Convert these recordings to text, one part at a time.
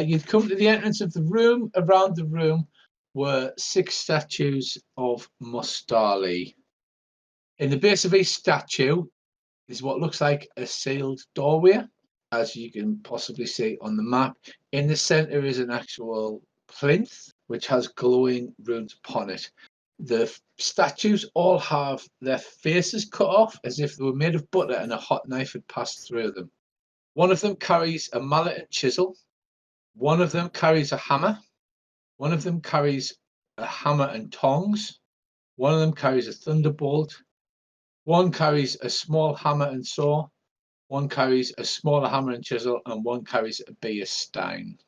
You'd come to the entrance of the room. Around the room were 6 statues of Mostali. In the base of each statue is what looks like a sealed doorway, as you can possibly see on the map. In the center is an actual plinth, which has glowing runes upon it. The statues all have their faces cut off as if they were made of butter and a hot knife had passed through them. One of them carries a mallet and chisel. One of them carries a hammer. One of them carries a hammer and tongs. One of them carries a thunderbolt. One carries a small hammer and saw. One carries a smaller hammer and chisel, and one carries a beer stein.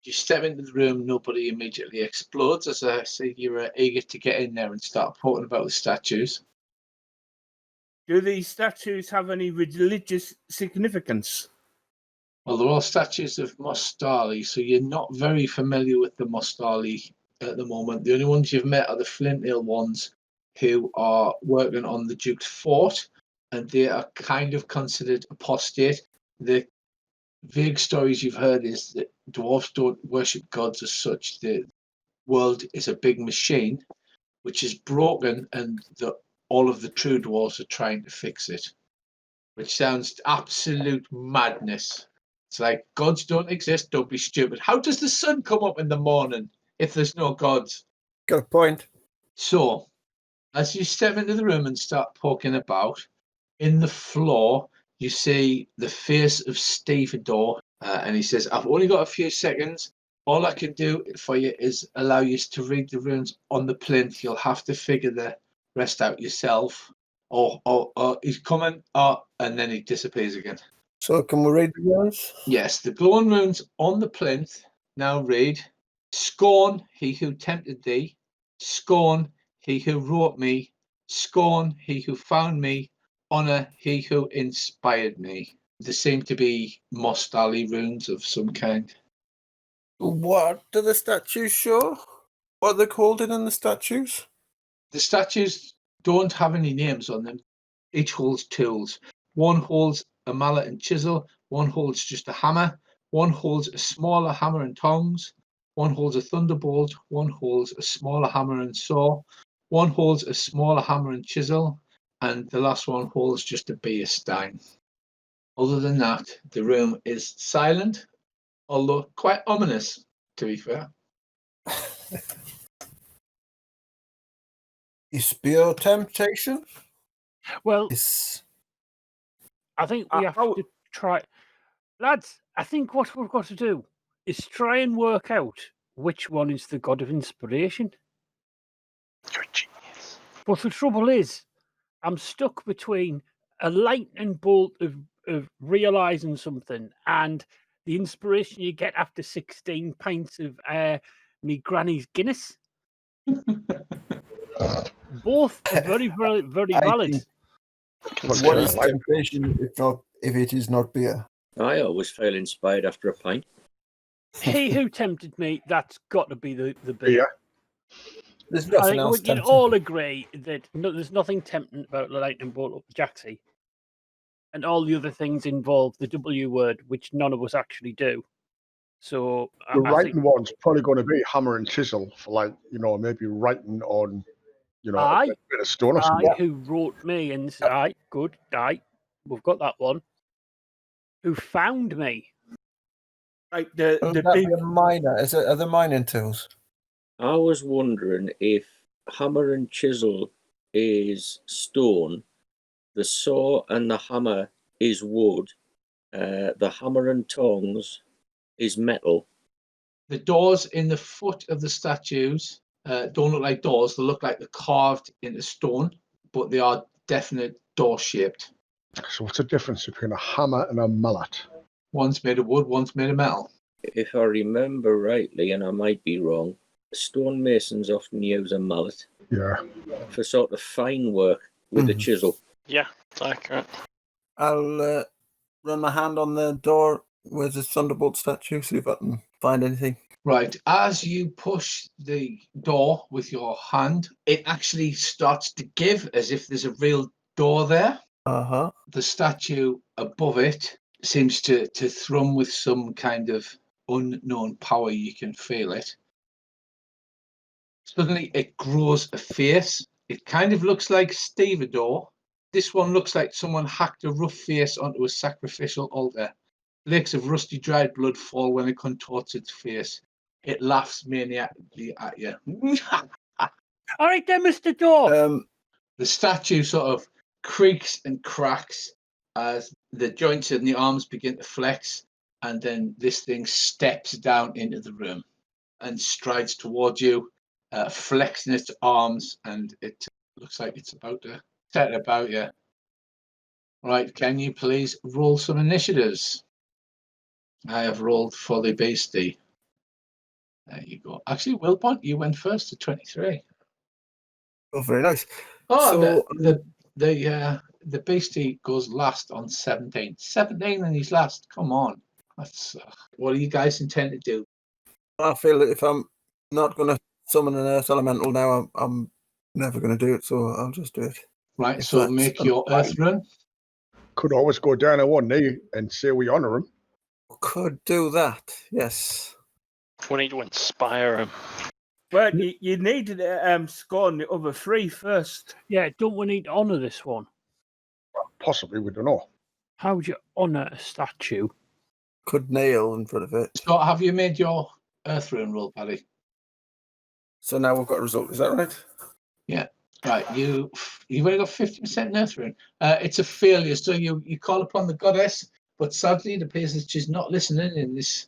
You step into the room, nobody immediately explodes. As I say, you're eager to get in there and start talking about the statues. Do these statues have any religious significance? Well, they're all statues of Mostali, so you're not very familiar with the Mostali at the moment. The only ones you've met are the Flinthill ones who are working on the Duke's fort, and they are kind of considered apostate. The vague stories you've heard is that dwarves don't worship gods as such. The world is a big machine which is broken, and all of the true dwarves are trying to fix it, which sounds absolute madness. It's like, gods don't exist, don't be stupid. How does the sun come up in the morning if there's no gods? Got a point. So, as you step into the room and start poking about, in the floor, you see the face of Stevedore, and he says, I've only got a few seconds. All I can do for you is allow you to read the runes on the plinth. You'll have to figure the rest out yourself. Or he's coming, and then he disappears again. So can we read the runes? Yes, the glowing runes on the plinth now read, Scorn, he who tempted thee. Scorn, he who wrote me. Scorn, he who found me. Honor, he who inspired me. There seem to be Mostali runes of some kind. What do the statues show? What are they called in the statues? The statues don't have any names on them. Each holds tools. One holds a mallet and chisel. One holds just a hammer. One holds a smaller hammer and tongs. One holds a thunderbolt. One holds a smaller hammer and saw. One holds a smaller hammer and chisel. And the last one holds just a beer stein. Other than that, the room is silent, although quite ominous, to be fair. Is pure temptation? Well, Is I think we have to try. Lads, I think what we've got to do is try and work out which one is the god of inspiration. You're a genius. But the trouble is, I'm stuck between a lightning bolt of realising something and the inspiration you get after 16 pints of me granny's Guinness. Both are very, very, very valid. But what is temptation if it is not beer? I always feel inspired after a pint. He who tempted me, that's got to be the beer. There's I nothing think else we can tempting. all agree that there's nothing tempting about the lightning bolt up Jaxie. And all the other things involve the W word, which none of us actually do. So The I writing think, one's probably going to be hammer and chisel for maybe writing on, a bit of stone or something. who wrote me and said, aye, good, aye, we've got that one. Who found me? Like the Would that big be a miner? Are there mining tools? I was wondering if hammer and chisel is stone, the saw and the hammer is wood, the hammer and tongs is metal. The doors in the foot of the statues don't look like doors. They look like they're carved into stone, but they are definite door-shaped. So what's the difference between a hammer and a mallet? One's made of wood, one's made of metal. If I remember rightly, and I might be wrong, stonemasons often use a mallet Yeah. for sort of fine work with a chisel. Yeah, it's accurate. I'll run my hand on the door with the Thunderbolt statue, see if I can find anything. Right, as you push the door with your hand, it actually starts to give as if there's a real door there. Uh-huh. The statue above it seems to thrum with some kind of unknown power. You can feel it. Suddenly it grows a face. It kind of looks like stevedore. This one looks like someone hacked a rough face onto a sacrificial altar. Flakes of rusty dried blood fall when it contorts its face. It laughs maniacally at you. All right then, Mr. Dwarf. The statue sort of creaks and cracks as the joints in the arms begin to flex, and then this thing steps down into the room and strides towards you, flexing its arms, and it looks like it's about to set about you. Right, can you please roll some initiatives? I have rolled for the beastie. There you go. Actually, Wilbon, you went first to 23. Oh, very nice. Oh, So, the beastie goes last on 17. 17 and he's last. Come on. That's what do you guys intend to do? I feel that if I'm not going to summon an earth elemental now, I'm never going to do it, so I'll just do it. Right, If so that's make your earth run. Could always go down on one knee and say we honour him. Could do that, yes. We need to inspire him. But you need to score on the other three first. Yeah, don't we need to honour this one? Possibly, we don't know. How would you honour a statue? Could nail in front of it. So have you made your earth run roll, Paddy? So now we've got a result, is that right? Yeah. Right, you've only got 50% in earth run. It's a failure, so you call upon the goddess, but sadly it appears that she's not listening in this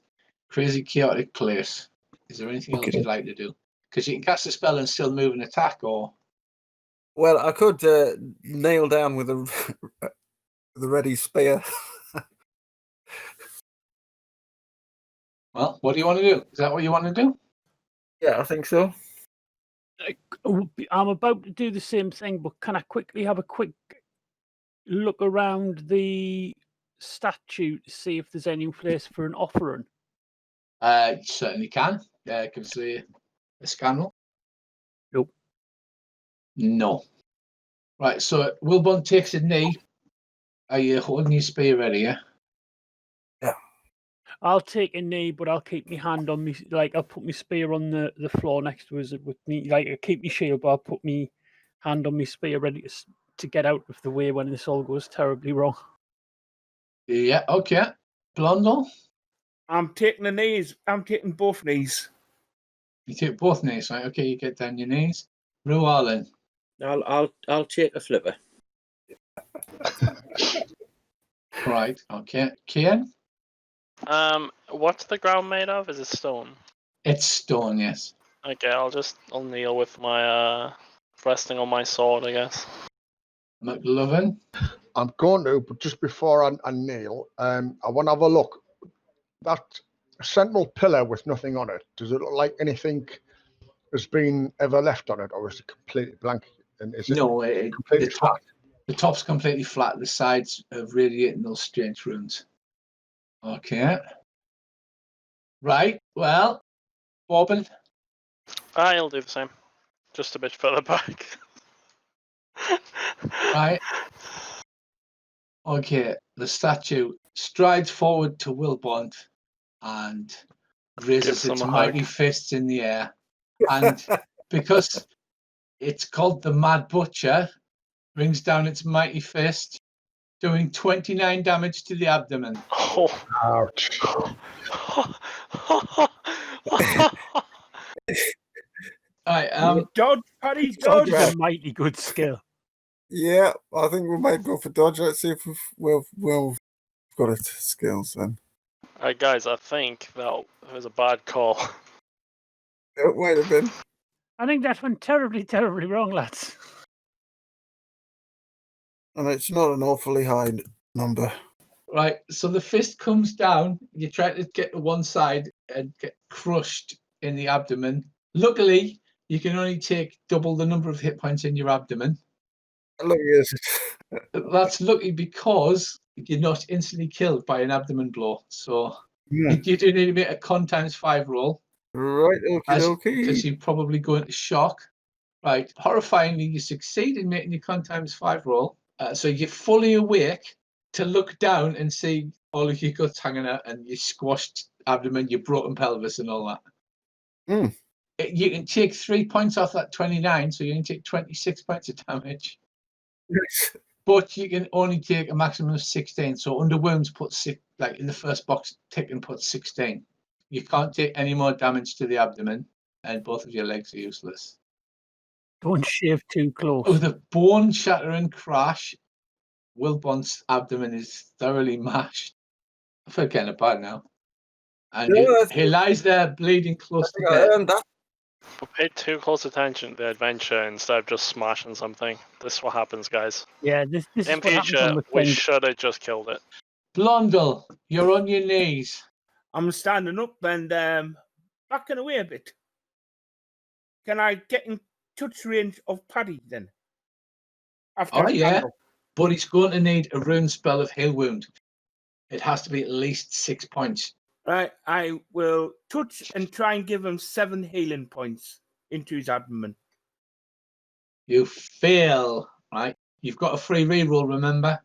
crazy chaotic place. Is there anything else you'd like to do? Because you can cast a spell and still move and attack, or Well, I could nail down with a the ready spear. well, what do you want to do? Is that what you want to do? Yeah, I think so. I'm about to do the same thing, but can I quickly have a quick look around the statue to see if there's any place for an offering? You certainly can. Give us a scan roll. Nope. No. Right, so Wilbon takes a knee. Are you holding your spear ready, yeah? I'll take a knee, but I'll keep my hand on me. Like, I'll put my spear on the floor next to us with me. Like, I'll keep my shield, but I'll put my hand on my spear ready to get out of the way when this all goes terribly wrong. Yeah, okay. Blondel? I'm taking the knees. I'm taking both knees. You take both knees, right? Okay, you get down your knees. Rualin. I'll take a flipper. Right, okay. Kian? What's the ground made of? Is it stone? It's stone, yes. Okay, I'll kneel with my resting on my sword, I guess. McLovin? I'm going to, but just before I kneel, I want to have a look. That central pillar with nothing on it, does it look like anything has been ever left on it, or is it completely blank? And is it No, completely flat? The top's completely flat. The sides are radiating those strange runes. Okay. Right, well, Bobbin. I'll do the same. Just a bit further back. Right. Okay, the statue strides forward to Wilbont and raises Gives its him a mighty hug. fists in the air. And because it's called the Mad Butcher, brings down its mighty fist, doing 29 damage to the abdomen. Oh. Ouch. Right, Dodge, Paddy, Dodge dodge. is a mighty good skill. Yeah, I think we might go for dodge. Let's see if we've got it skills then. Alright, guys, I think that was a bad call. It might have been. I think that went terribly, terribly wrong, lads. And it's not an awfully high number. right. So the fist comes down. You try to get to one side and get crushed in the abdomen. Luckily, you can only take double the number of hit points in your abdomen. Look at it. That's lucky because you're not instantly killed by an abdomen blow. So Yeah. you do need to make a con ×5 roll. Right, Because okay. you probably go into shock. Right, horrifyingly, you succeed in making your con ×5 roll. So you're fully awake to look down and see all of your guts hanging out, and you're squashed abdomen, your broken pelvis, and all that. Mm. You can take 3 points off that 29, so you can take 26 points of damage. But you can only take a maximum of 16. So under wounds, put 6, like in the first box, tick and put 16. You can't take any more damage to the abdomen, and both of your legs are useless. Don't shave too close. With a bone-shattering crash, Wilbon's abdomen is thoroughly mashed. I feel kind of bad now. And he lies there bleeding close to death. We paid too close attention to the adventure instead of just smashing something. This is what happens, guys. Yeah, this is In what happens on future, the we thing. should have just killed it. Blondel, you're on your knees. I'm standing up and backing away a bit. Can I get in touch range of Paddy then? After I stand up? But he's going to need a rune spell of heal wound. It has to be at least 6 points. Right, I will touch and try and give him 7 healing points into his abdomen. You fail, right? You've got a free reroll, remember?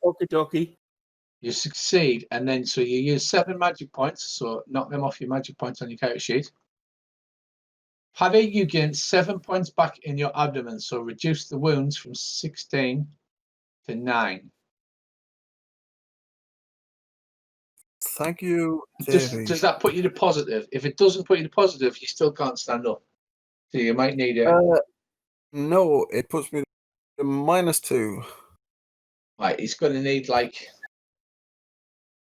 Okie dokie. You succeed, and then so you use 7 magic points, so knock them off your magic points on your character sheet. Paddy, you gain 7 points back in your abdomen, so reduce the wounds from 16 to 9. Thank you, Davey. Does that put you to positive? If it doesn't put you to positive, you still can't stand up. So you might need it. No, it puts me to -2. Right, he's going to need like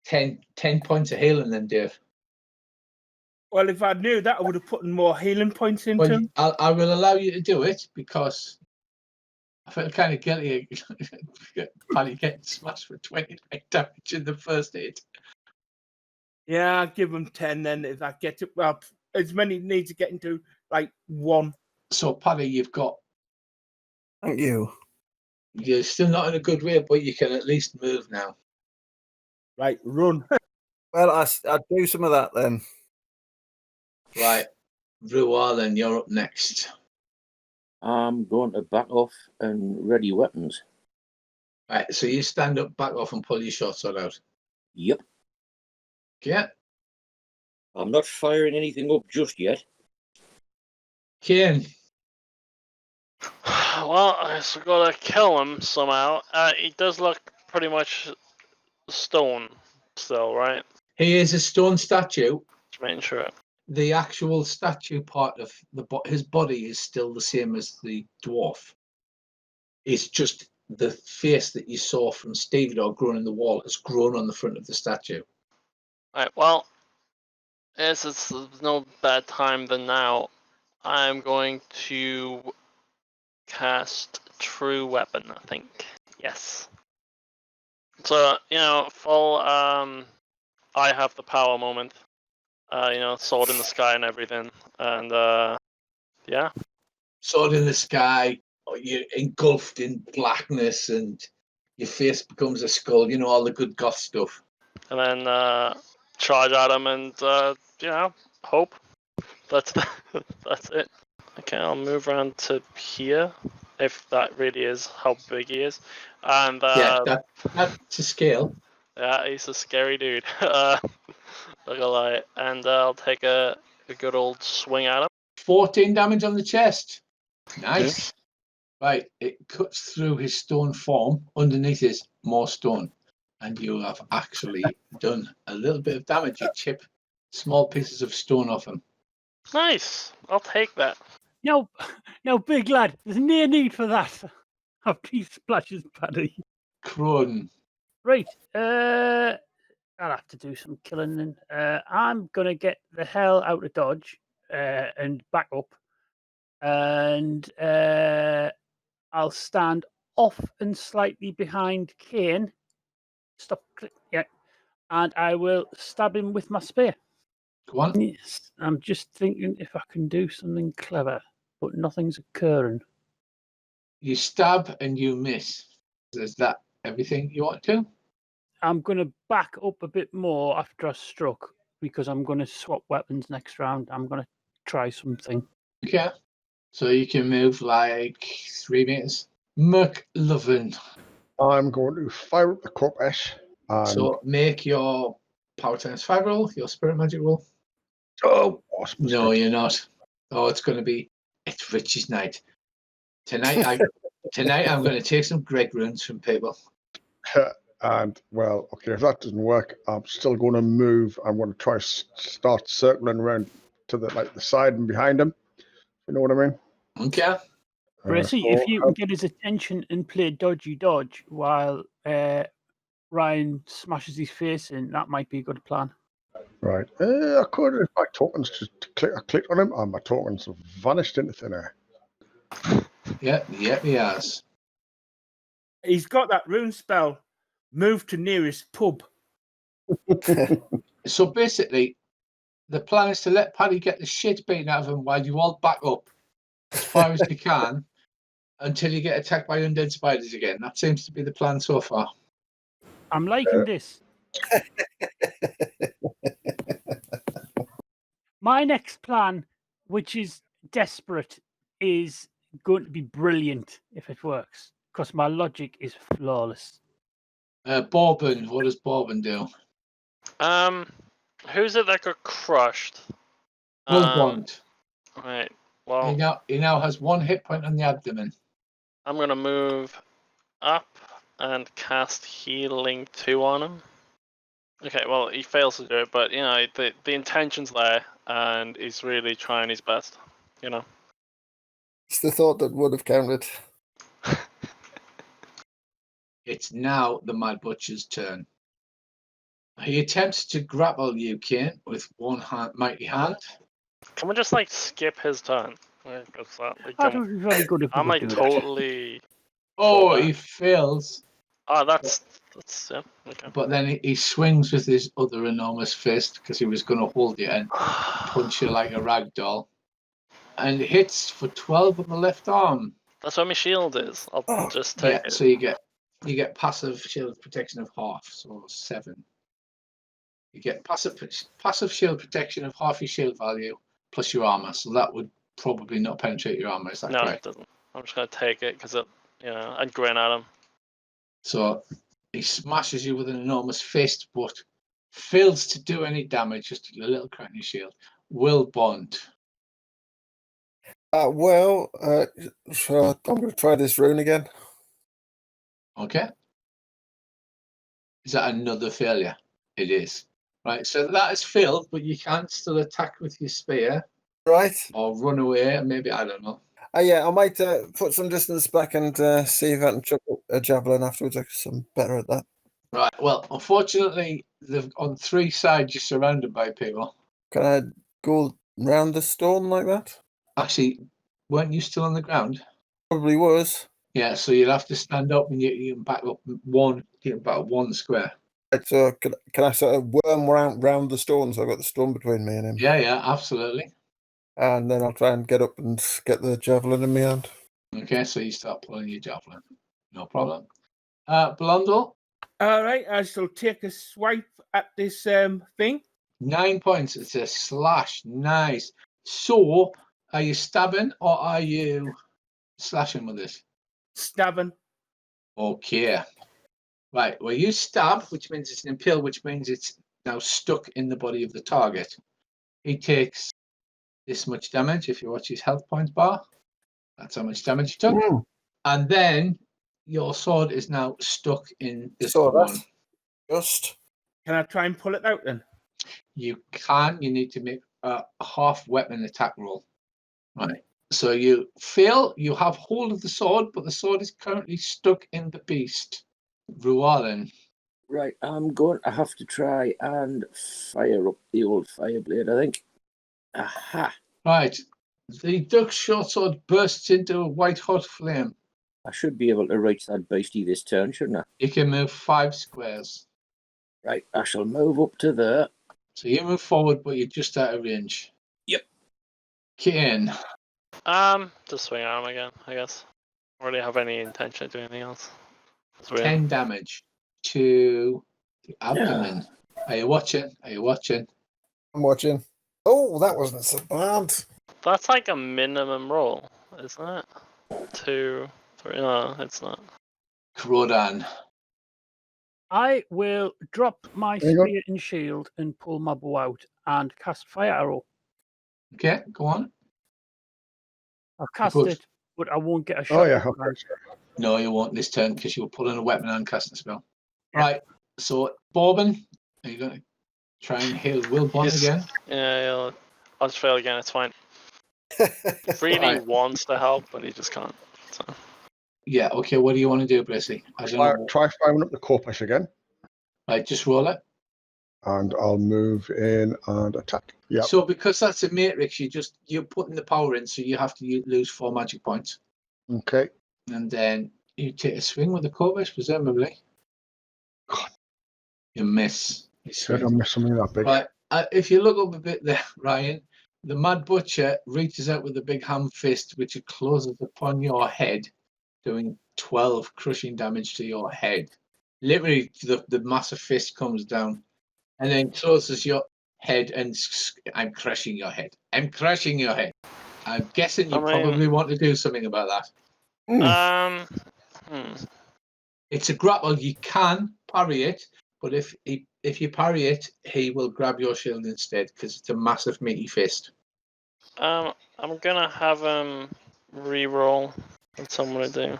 10 points of healing then, Dave. Well, if I knew that, I would have put more healing points into him. I will allow you to do it because I feel kind of guilty. Paddy getting smashed for 29 damage in the first hit. Yeah, I'll give him 10 then if I get it. Well, as many need to get into like 1. So, Paddy, you've got. Thank you. You're still not in a good way, but you can at least move now. Right, run. Well, I'll do some of that then. Right, Rualen, you're up next. I'm going to back off and ready weapons. Right, so you stand up, back off, and pull your short sword out. Yep. Yeah. I'm not firing anything up just yet. Kane. Well, I just gotta kill him somehow. He does look pretty much stone still, right? He is a stone statue. Just making sure. The actual statue part of his body is still the same as the dwarf. It's just the face that you saw from Stevedore growing in the wall has grown on the front of the statue. Alright, well, as it's no bad time than now, I'm going to cast True Weapon, I think. Yes. So, full I have the power moment. Sword in the sky and everything. And yeah. Sword in the sky, you're engulfed in blackness and your face becomes a skull, all the good goth stuff. And then charge at him and hope. That's it. Okay, I'll move around to here, if that really is how big he is. And that's a scale. Yeah, he's a scary dude. Not gonna lie. And I'll take a good old swing at him. 14 damage on the chest. Nice. Right, it cuts through his stone form. Underneath is more stone. And you have actually done a little bit of damage. You chip small pieces of stone off him. Nice. I'll take that. No, big lad. There's no need for that. After he splashes Paddy. Croydon. Right. I'll have to do some killing then. I'm gonna get the hell out of Dodge and back up, and I'll stand off and slightly behind Kane. Stop. Yeah, and I will stab him with my spear. Go on. Yes, I'm just thinking if I can do something clever, but nothing's occurring. You stab and you miss. Is that everything you want to? I'm going to back up a bit more after I struck because I'm going to swap weapons next round. I'm going to try something. Okay. So you can move like 3 meters. McLovin. I'm going to fire up the compass. And So make your power times 5 roll, your spirit magic roll. Oh, wasp was No, good. you're not. Oh, it's going to be. It's Richie's night tonight. Tonight I'm going to take some Greg runes from people. And well, okay, if that doesn't work, I'm still going to move. I'm going to try start circling around to the side and behind him. You know what I mean? Okay. Bracy, if you can get his attention and play dodgy dodge while Ryan smashes his face in, that might be a good plan. Right. I could if my tokens just I clicked on him and my tokens have vanished into thin air. Yep, he has. He's got that rune spell. Move to nearest pub. So basically, the plan is to let Paddy get the shit beaten out of him while you all back up as far as you can until you get attacked by undead spiders again. That seems to be the plan so far. I'm liking this. My next plan, which is desperate, is going to be brilliant if it works, because my logic is flawless. Bourbon, what does Bourbon do? Who's it that got crushed? Bond. Right. Well, He now has 1 hit point on the abdomen. I'm gonna move up and cast Healing 2 on him. Okay, well, he fails to do it, but, you know, the intention's there, and he's really trying his best, you know. It's the thought that would have counted. It's now the Mad Butcher's turn. He attempts to grapple you, Kane, with 1 mighty hand. Can we just, like, skip his turn? Like, That would be very good if we I'm, could like, do that. totally... Oh, Fuck. he fails. Oh, that's yeah, okay. But then he swings with his other enormous fist because he was going to hold you and punch you like a rag doll. And hits for 12 on the left arm. That's what my shield is. I'll just take it. So you get passive shield protection of half, so 7. You get passive shield protection of half your shield value plus your armor. So that would probably not penetrate your armor. Is that No, correct? it doesn't. I'm just gonna take it because I'd grin at him. So he smashes you with an enormous fist, but fails to do any damage. Just a little crack in your shield. Will Bond. So I'm going to try this rune again. Okay. Is that another failure? It is. Right, so that is failed, but you can still attack with your spear. Right. Or run away, maybe, I don't know. Yeah, I might put some distance back and see if I can chuck a javelin afterwards. I'm better at that. Right, well, unfortunately, on 3 sides you're surrounded by people. Can I go round the stone like that? Actually, weren't you still on the ground? Probably was. Yeah, so you'll have to stand up and you can back up 1 square. Right, so can I sort of worm round the stone so I've got the stone between me and him? Yeah, absolutely. And then I'll try and get up and get the javelin in my hand. Okay, so you start pulling your javelin. No problem. Blondel? All right, I shall take a swipe at this thing. 9 points. It's a slash. Nice. So, are you stabbing or are you slashing with this? Stabbing. Okay. Right. Well, you stab, which means it's an impale, which means it's now stuck in the body of the target. He takes this much damage. If you watch his health points bar, that's how much damage he took. And then your sword is now stuck in this one. Just. Can I try and pull it out then? You can. You need to make a half weapon attack roll. Right. So you fail. You have hold of the sword, but the sword is currently stuck in the beast. Rualen. Right, I'm going to have to try and fire up the old fire blade, I think. Aha! Right. The duck short sword bursts into a white hot flame. I should be able to reach that beastie this turn, shouldn't I? You can move 5 squares. Right, I shall move up to there. So you move forward, but you're just out of range. Yep. Kane. Just swing at him again, I guess. I don't really have any intention of doing anything else. 10 damage to the abdomen. Are you watching? I'm watching. Oh, that wasn't so bad. That's like a minimum roll, isn't it? 2, 3. No, it's not. Krodan. I will drop my Hang on. spear and shield and pull my bow out and cast fire arrow. Okay, go on. I've cast Good. it, but I won't get a shot. Oh yeah, this okay. time. No, you won't this turn because you're pulling a weapon and casting a spell. Yeah. Right. So, Borbin, are you going to try and heal Wilbon He's- again? Yeah, I'll just fail again. It's fine. He really Right. wants to help, but he just can't. So. Yeah. Okay. What do you want to do, Bracey? I don't know. Try climbing up the corpus again, Right. Just roll it. and I'll move in and attack. Yeah. So, because that's a matrix, you're putting the power in, so you have to lose 4 magic points, Okay. and then you take a swing with the corpus, presumably. God. You miss. You Said swing. I missed something that big. Right. If you look up a bit there, Ryan, the Mad Butcher reaches out with a big ham fist, which it closes upon your head, doing 12 crushing damage to your head. Literally, the massive fist comes down and then closes your head, and I'm crushing your head. I'm crushing your head. I'm guessing you I mean- probably want to do something about that. It's a grapple. You can parry it, but if you parry it, he will grab your shield instead because it's a massive meaty fist. I'm gonna have him re-roll. That's what I'm gonna do.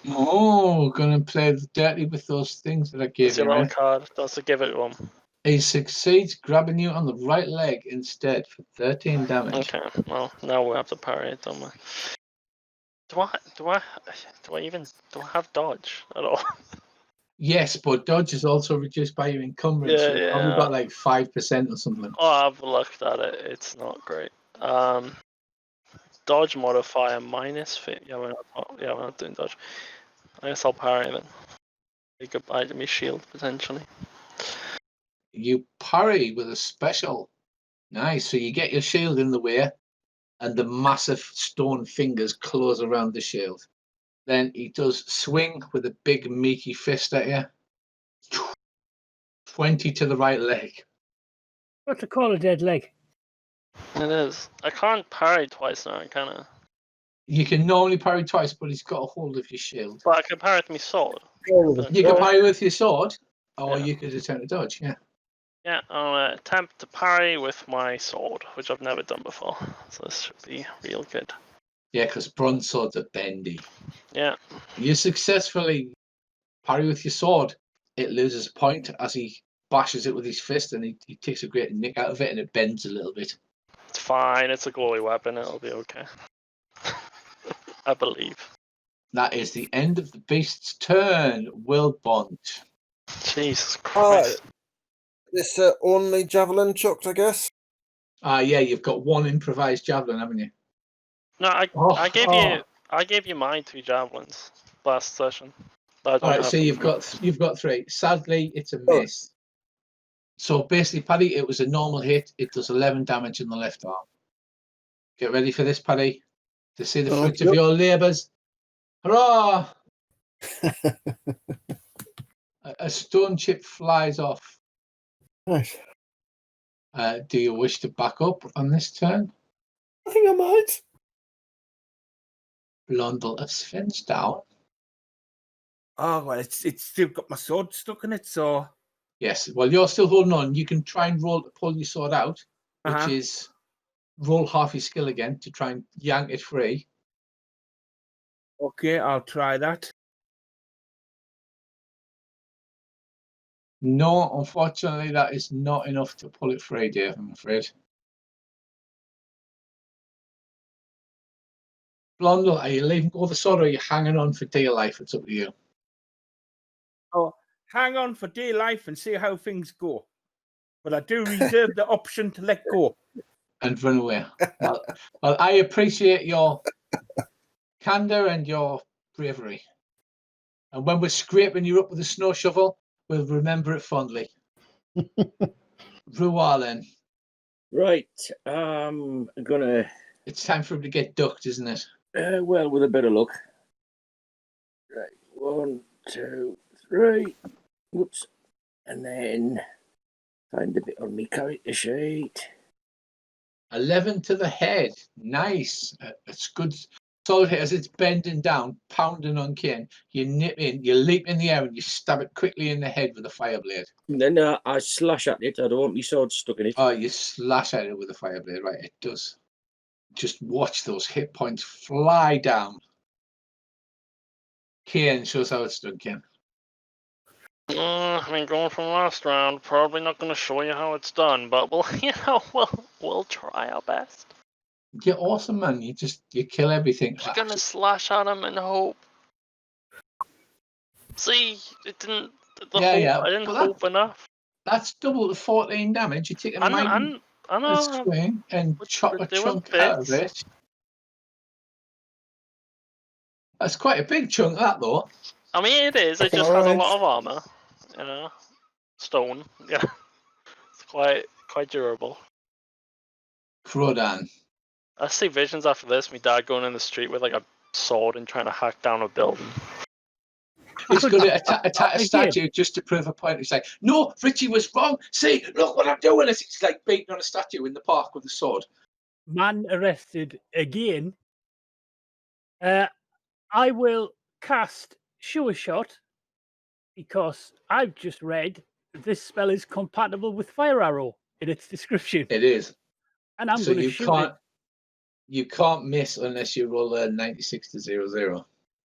Oh, gonna play dirty with those things that I gave It's your you. little Eh? card. That's a give it one. He succeeds grabbing you on the right leg instead for 13 damage. Okay. Well, now we'll have to parry it, don't we? Do I have dodge at all? Yes, but dodge is also reduced by your encumbrance. Yeah, so you've probably yeah. got like 5% or something. Oh, I've looked at it. It's not great. Dodge modifier minus fit. Yeah, we're not doing dodge. I guess I'll parry then. Say goodbye to me shield potentially. You parry with a special. Nice. So you get your shield in the way, and the massive stone fingers close around the shield. Then he does swing with a big meaty fist at you. 20 to the right leg. What to call a dead leg? It is. I can't parry twice now, can I? You can normally parry twice, but he's got a hold of your shield. But I can parry with my sword. You can parry with your sword, or Yeah. you could attempt to dodge. Yeah. Yeah, I'll attempt to parry with my sword, which I've never done before. So this should be real good. Yeah, because bronze swords are bendy. Yeah. You successfully parry with your sword. It loses a point as he bashes it with his fist, and he takes a great nick out of it, and it bends a little bit. It's fine. It's a glowy weapon. It'll be okay. I believe. That is the end of the beast's turn. Wilbont. Jesus Christ. This only javelin chucked, I guess. Yeah, you've got one improvised javelin, haven't you? No, I gave you my 2 javelins last session. All right, so you've got 3. Sadly, it's a miss. So basically, Paddy, it was a normal hit. It does 11 damage in the left arm. Get ready for this, Paddy, to see the fruits of your labours. Hurrah! A stone chip flies off. Nice. Do you wish to back up on this turn? I think I might. Blondel of Sven's down. Oh well, it's still got my sword stuck in it, so Yes. Well, you're still holding on. You can try and pull your sword out, which Uh-huh. is roll half your skill again to try and yank it free. okay, I'll try that. No, unfortunately, that is not enough to pull it free, Dave, I'm afraid. Blondel, are you leaving go the sword, or are you hanging on for dear life? It's up to you. Oh, hang on for dear life and see how things go. But I do reserve the option to let go. And run away. Well, I appreciate your candour and your bravery. And when we're scraping you up with a snow shovel, we'll remember it fondly. Rualen, Right. I'm gonna. it's time for him to get ducked, isn't it? Well, with a bit of luck. Right. 1, 2, 3. Whoops. And then find a bit on me character sheet. 11 to the head. Nice. It's good. Solid hit as it's bending down, pounding on Kane. You nip in, you leap in the air, and you stab it quickly in the head with a fire blade. And then I slash at it. I don't want my sword stuck in it. Oh, you slash at it with a fire blade, right? It does. Just watch those hit points fly down. Kane shows how it's done, Kane. I mean, going from last round, probably not going to show you how it's done, but we'll try our best. You're awesome, man. You kill everything. Just gonna slash at him and hope. See, it didn't. I didn't hope enough. That's double the 14 damage. You take a I mighty know. swing and chop a chunk out of it. That's quite a big chunk, that though. I mean, it is. It just has a lot of armor. You know, stone. Yeah, it's quite durable. Crodan. I see visions after this. My dad going in the street with like a sword and trying to hack down a building. He's going to attack a statue just to prove a point. He's like, no, Richie was wrong. See, look what I'm doing. It's like beating on a statue in the park with a sword. Man arrested again. I will cast Sure Shot because I've just read that this spell is compatible with Fire Arrow in its description. It is. And I'm going to shoot it. You can't miss unless you roll a 96 to 0-0.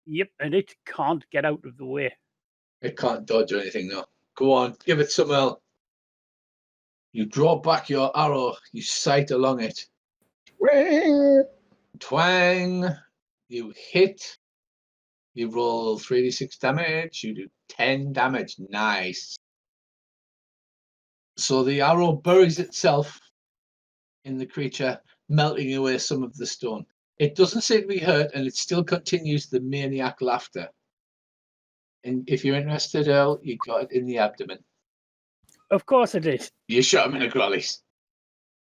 Yep, and it can't get out of the way. It can't dodge or anything, no. Go on, give it some L. You draw back your arrow, you sight along it. Twang. You hit. You roll 3d6 damage. You do 10 damage. Nice. So the arrow buries itself in the creature, melting away some of the stone. It doesn't seem to be hurt, and it still continues the maniac laughter. And if you're interested, Earl, you got it in the abdomen. Of course it is. You shot him in the grollies.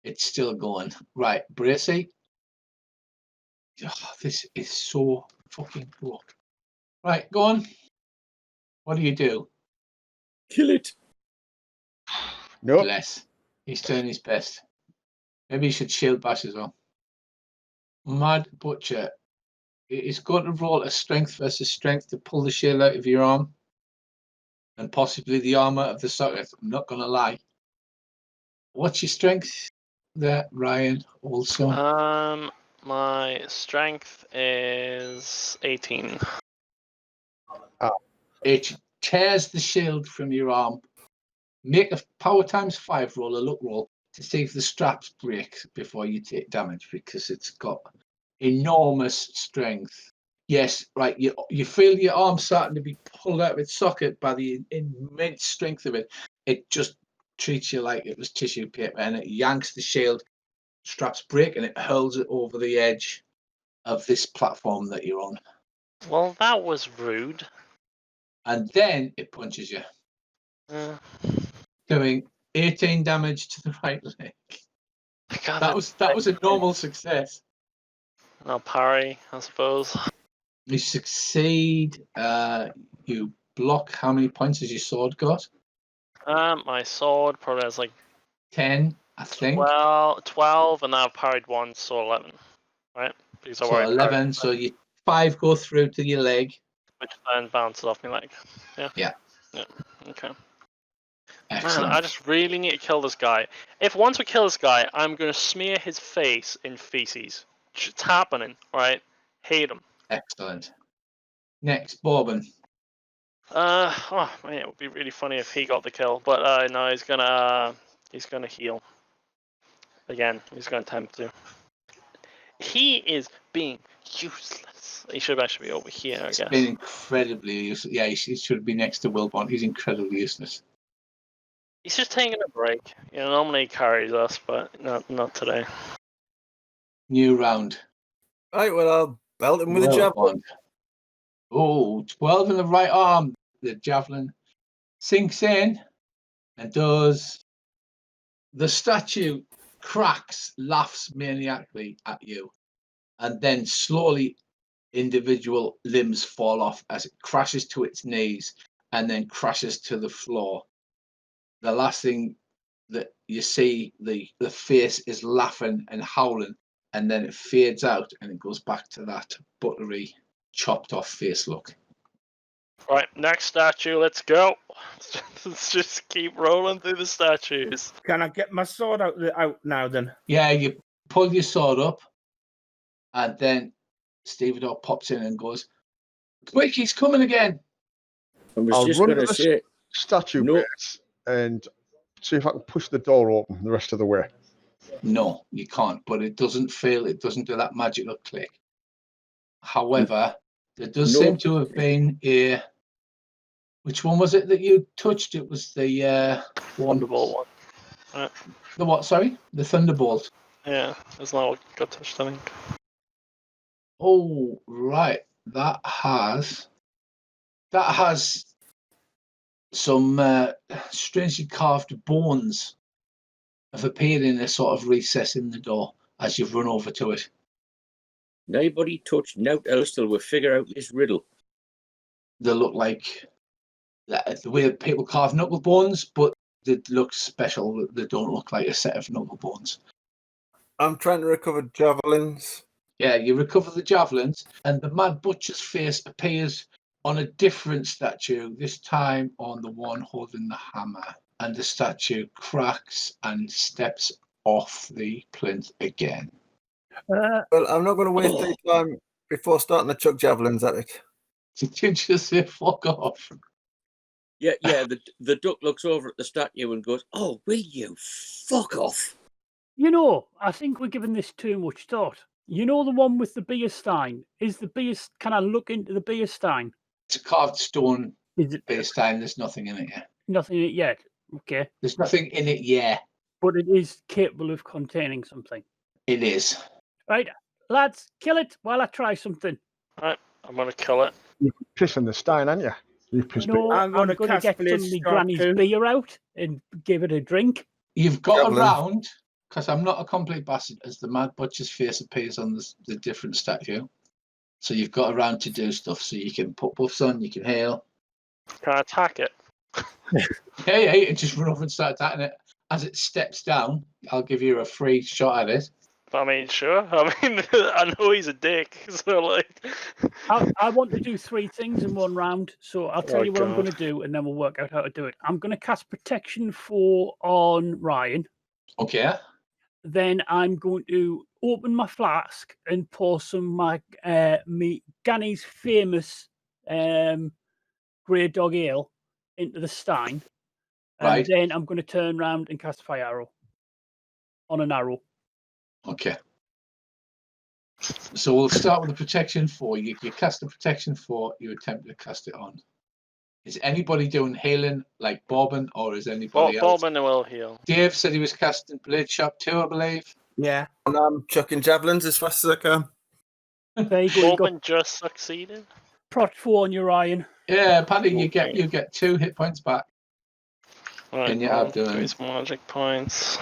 It's still going. Right, Bracy. Oh, this is so fucking cool. Right, go on. What do you do? Kill it. Nope. Bless. He's doing his best. Maybe he should shield bash as well. Mad Butcher is going to roll a strength versus strength to pull the shield out of your arm and possibly the armor of the socket. I'm not going to lie. What's your strength there, Ryan? Also, my strength is 18. It tears the shield from your arm. Make a power times 5 roll, a luck roll, to see if the straps break before you take damage, because it's got enormous strength. Yes, right. You feel your arm starting to be pulled out of its socket by the immense strength of it. It just treats you like it was tissue paper, and it yanks the shield. Straps break, and it hurls it over the edge of this platform that you're on. Well, that was rude. And then it punches you, doing 18 damage to the right leg. That was a normal success. I'll parry, I suppose. You succeed. You block. How many points has your sword got? My sword probably has like 10, I think. 12, and I've parried once, so 11. Right? Because So 11. So you 5 go through to your leg. Which then bounces off my leg. Yeah. Okay. Excellent. Man, I just really need to kill this guy. If once we kill this guy, I'm going to smear his face in feces. It's happening, right? Hate him. Excellent. Next, Bobbin. Man, it would be really funny if he got the kill, but no, he's gonna heal. Again, he's gonna attempt to. He is being useless. He should actually be over here, I guess. He's been incredibly useless. Yeah, he should be next to Wilborn. He's incredibly useless. He's just taking a break. Normally he carries us, but not today. New round. Right, well, I'll belt him with a javelin. Oh, 12 in the right arm. The javelin sinks in and does. The statue cracks, laughs maniacally at you, and then slowly individual limbs fall off as it crashes to its knees and then crashes to the floor. The last thing that you see, the face is laughing and howling and then it fades out and it goes back to that buttery, chopped off face look. Right, next statue, let's go. Let's just keep rolling through the statues. Can I get my sword out now then? Yeah, you pull your sword up, and then Stephen Dog pops in and goes, "Quick, he's coming again!" I was I'll just run going to to the say, statue No. base and see if I can push the door open the rest of the way. No, you can't, but it doesn't do that magical click. However, there does No. seem to have been a... Which one was it that you touched? It was the one... Thunderbolt one. The what, sorry? The Thunderbolt. Yeah, that's not what got touched, I think. Oh, right. That has some strangely carved bones have appeared in a sort of recess in the door as you've run over to it. nobody touched nought else till we figure out this riddle. They look like the way that people carve knuckle bones, but they look special. They don't look like a set of knuckle bones. I'm trying to recover javelins. Yeah, you recover the javelins, and the Mad Butcher's face appears on a different statue, this time on the one holding the hammer. And the statue cracks and steps off the plinth again. Well, I'm not going to waste any time before starting to chuck javelins at it. Did you just say fuck off? Yeah. The duck looks over at the statue and goes, "Oh, will you fuck off?" You know, I think we're giving this too much thought. You know the one with the beer stein? Can I look into the beer stein? It's a carved stone Is it base time. There's nothing in it yet. nothing in it yet? Okay. There's nothing in it yet. But it is capable of containing something. It is. Right, lads, kill it while I try something. Right, I'm gonna kill it. You piss in the stein, aren't you? You piss bit. No, I'm I'm gonna going to cast get Blade some of my Strike granny's too. beer out and give it a drink. You've got Javelin. around, because I'm not a complete bastard, as the Mad Butcher's face appears on the different statue. So you've got around to do stuff. So you can put buffs on, you can heal. Can I attack it? Yeah, and just run over and start attacking it. As it steps down, I'll give you a free shot at it. I mean, sure. I mean, I know he's a dick, so like. I want to do 3 things in one round, so I'll tell Oh, you what I'm God. going to do, and then we'll work out how to do it. I'm going to cast Protection 4 on Ryan. Okay. Then I'm going to open my flask and pour some my me Ganny's famous Grey Dog Ale into the stein. And Right. then I'm going to turn around and cast Fire Arrow on an arrow. Okay. So we'll start with the protection 4. You cast the protection 4, you attempt to cast it on. Is anybody doing healing like Bobbin, or is anybody else? Bobbin will heal. Dave said he was casting Blade Sharp 2, I believe. Yeah. And I'm chucking javelins as fast as I can. There you go. You got Bobbin just succeeded. Prot 4 on your Ryan. Yeah, Paddy, you Okay. get 2 hit points back. Right, Can you well, have done? these magic points.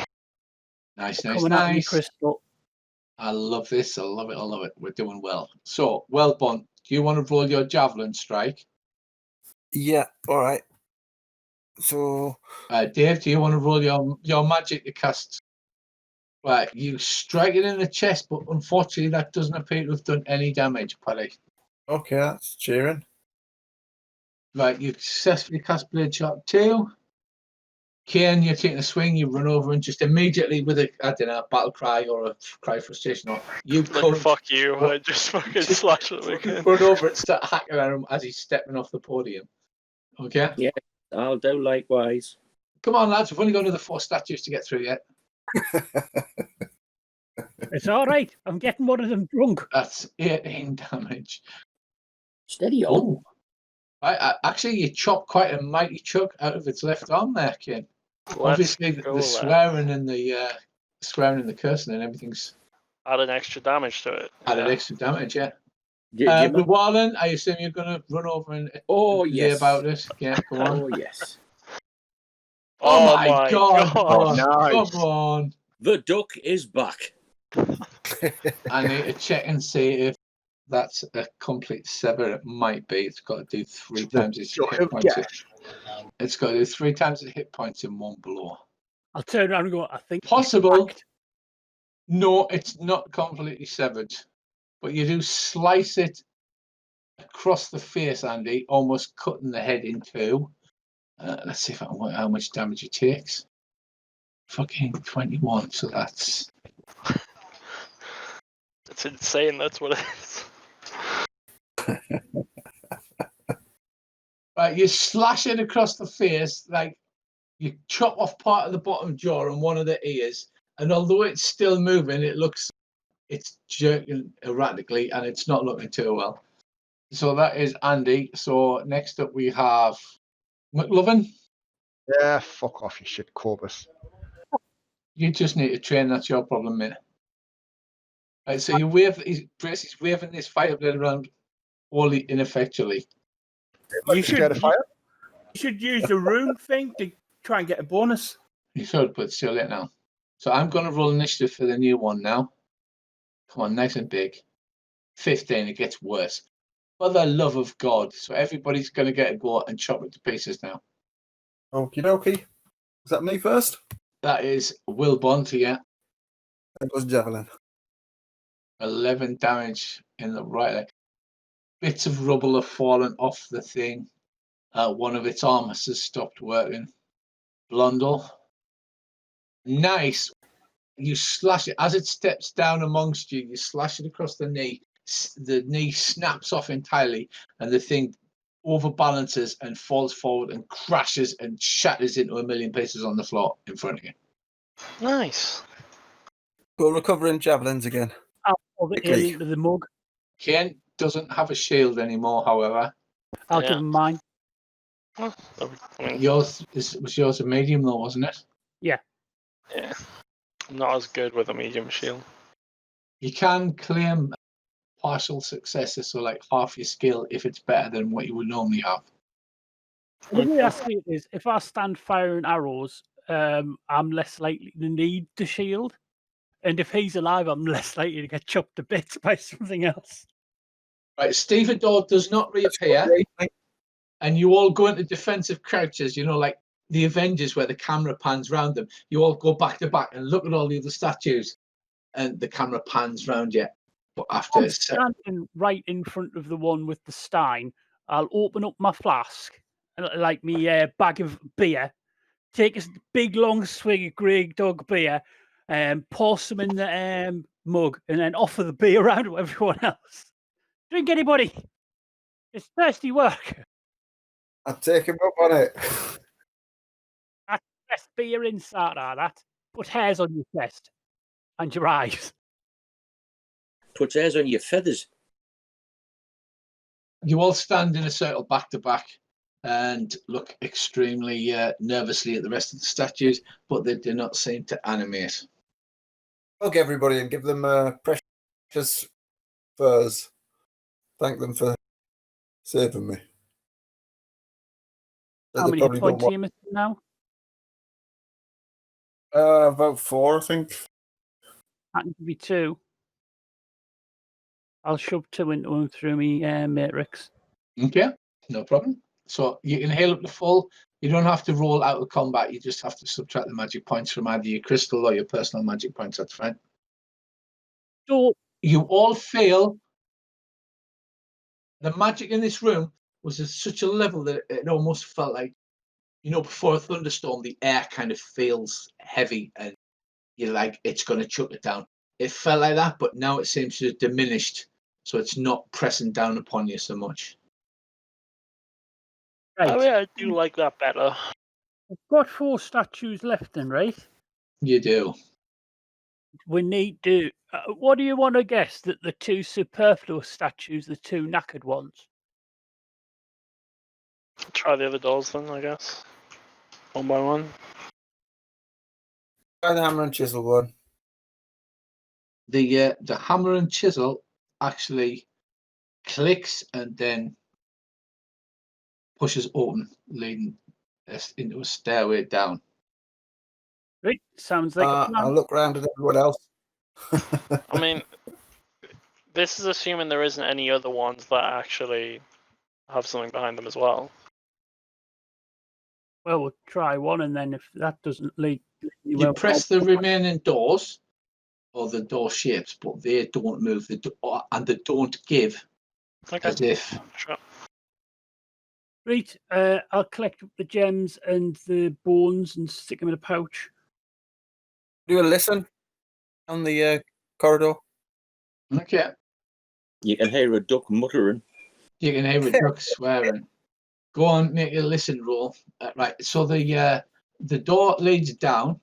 Nice. Coming out of me crystal. I love this. I love it. We're doing well. So, Wellborn, do you want to roll your javelin strike? Yeah, all right. So, Dave, do you want to roll your magic to cast? Right, you strike it in the chest, but unfortunately that doesn't appear to have done any damage, Paddy. okay, that's cheering. Right, you successfully cast Blade Sharp 2. Kane, you're taking a swing, you run over and just immediately with a, I don't know, a battle cry or a cry of frustration, or you Like, come, fuck you. I just fucking slash at him again. run over and start hacking at him as he's stepping off the podium. Okay? Yeah, I'll do likewise. Come on, lads, we've only got another 4 statues to get through yet. It's all right. I'm getting one of them drunk. That's 18 damage. Steady on. Oh. Actually, you chop quite a mighty chunk out of its left arm there, Ken. Obviously, go the there. swearing and the cursing and everything's Added extra damage to it. added Yeah. extra damage, yeah. Do you mind- Wallen, I assume you're going to run over and Oh, say yes. about it. Yeah, go on. Oh, yes. Oh my God. God. Nice. Come on. The duck is back. I need to check and see if that's a complete sever. It might be. It's got to do 3 times its hit points. It's got to do 3 times its hit points in one blow. I'll turn around and go, I think. he's Possible. cracked. No, it's not completely severed, but you do slice it across the face, Andy, almost cutting the head in two. Let's see if I can work out how much damage it takes. Fucking 21, so that's... It's insane. That's what it is. Right, you slash it across the face, like you chop off part of the bottom jaw and one of the ears, and although it's still moving, it's jerking erratically, and it's not looking too well. So that is Andy. So next up we have McLovin. Yeah, fuck off, you shit corpus. You just need to train. That's your problem, mate. Right, so he's waving this fire blade around only ineffectually. You Scared of should, fire? you should use the rune thing to try and get a bonus. You should, but it's too late now. So I'm going to roll initiative for the new one now. Come on, nice and big. 15, it gets worse. For the love of God. So everybody's going to get a go and chop it to pieces now. Okie dokie. Is that me first? That is Will Bond, yeah. That was Javelin. 11 damage in the right leg. Bits of rubble have fallen off the thing. One of its arms has stopped working. Blundell. Nice. You slash it. As it steps down amongst you, you slash it across the knee. The knee snaps off entirely, and the thing overbalances and falls forward and crashes and shatters into a million pieces on the floor in front of you. Nice. We're recovering javelins again. I'll pull the Quickly. ear into the mug. Kane doesn't have a shield anymore, however. I'll Yeah. give him mine. Well, I mean, Was yours a medium though, wasn't it? yeah. I'm not as good with a medium shield. You can claim partial successes, so like half your skill if it's better than what you would normally have. The way I see it is, if I stand firing arrows, I'm less likely to need the shield. And if he's alive, I'm less likely to get chopped to bits by something else. Right, Stevedore does not reappear, and you all go into defensive crouches, you know, like the Avengers where the camera pans round them. You all go back to back and look at all the other statues, and the camera pans round you. But after I'm standing right in front of the one with the stein. I'll open up my flask, like me bag of beer, take a big long swig of Grey Dog beer, pour some in the mug, and then offer the beer around to everyone else. Drink, anybody. It's thirsty work. I'll take him up on it. That's the best beer in Sartar, that. Put hairs on your chest and your eyes. Puts hairs on your feathers. you all stand in a circle back to back and look extremely nervously at the rest of the statues, but they do not seem to animate. Hug everybody and give them precious furs. Thank them for saving me. How many hit points are you missing now? About 4, I think. I can give you 2. I'll shove 2 into him through me matrix. Okay, no problem. So you can heal up the full. You don't have to roll out of combat. You just have to subtract the magic points from either your crystal or your personal magic points. That's fine. So you all feel the magic in this room was at such a level that it almost felt like, you know, before a thunderstorm, the air kind of feels heavy and you're like, it's going to chuck it down. It felt like that, but now it seems to have diminished. So it's not pressing down upon you so much. right. I mean, I do like that better. We've got 4 statues left then, right? You do. We need to... what do you want to guess? That the 2 superfluous statues, the 2 knackered ones? Try the other dolls then, I guess. One by one. Try the hammer and chisel one. The hammer and chisel actually clicks and then pushes open, leading us into a stairway down. Right, sounds like a plan. I'll look round at everyone else. I mean, this is assuming there isn't any other ones that actually have something behind them as well. Well, we'll try one, and then if that doesn't lead... You press the remaining doors, or the door shapes, but they don't move and they don't give Okay. as if. Sure. Right, I'll collect up the gems and the bones and stick them in a pouch. Do a listen on the corridor. Okay. You can hear a duck muttering. You can hear a duck swearing. Go on, make a listen roll. Right. So the door leads down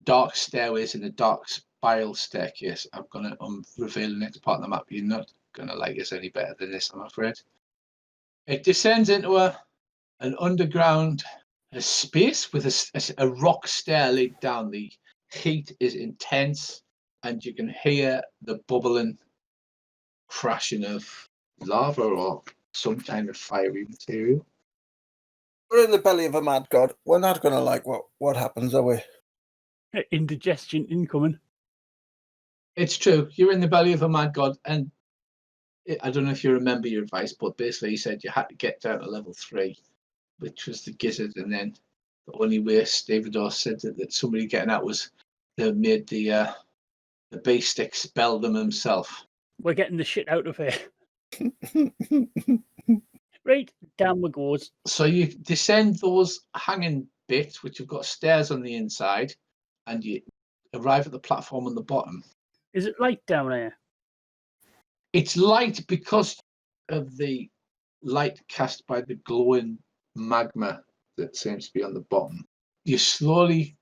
dark stairways and a dark spiral staircase. I'm revealing the next part of the map. You're not gonna like this any better than this, I'm afraid. It descends into an underground space with a rock stair lead down. The heat is intense, and you can hear the bubbling, crashing of lava or some kind of fiery material. We're in the belly of a mad god. We're not going to like what happens, are we? Indigestion incoming. It's true. You're in the belly of a mad god, and I don't know if you remember your advice, but basically he said you had to get down to level 3, which was the gizzard, and then the only way Stevedore said that somebody getting out was they made the beast expel them himself. We're getting the shit out of here. Right, down we goes. So you descend those hanging bits, which have got stairs on the inside, and you arrive at the platform on the bottom. Is it light down here? It's light because of the light cast by the glowing magma that seems to be on the bottom. You slowly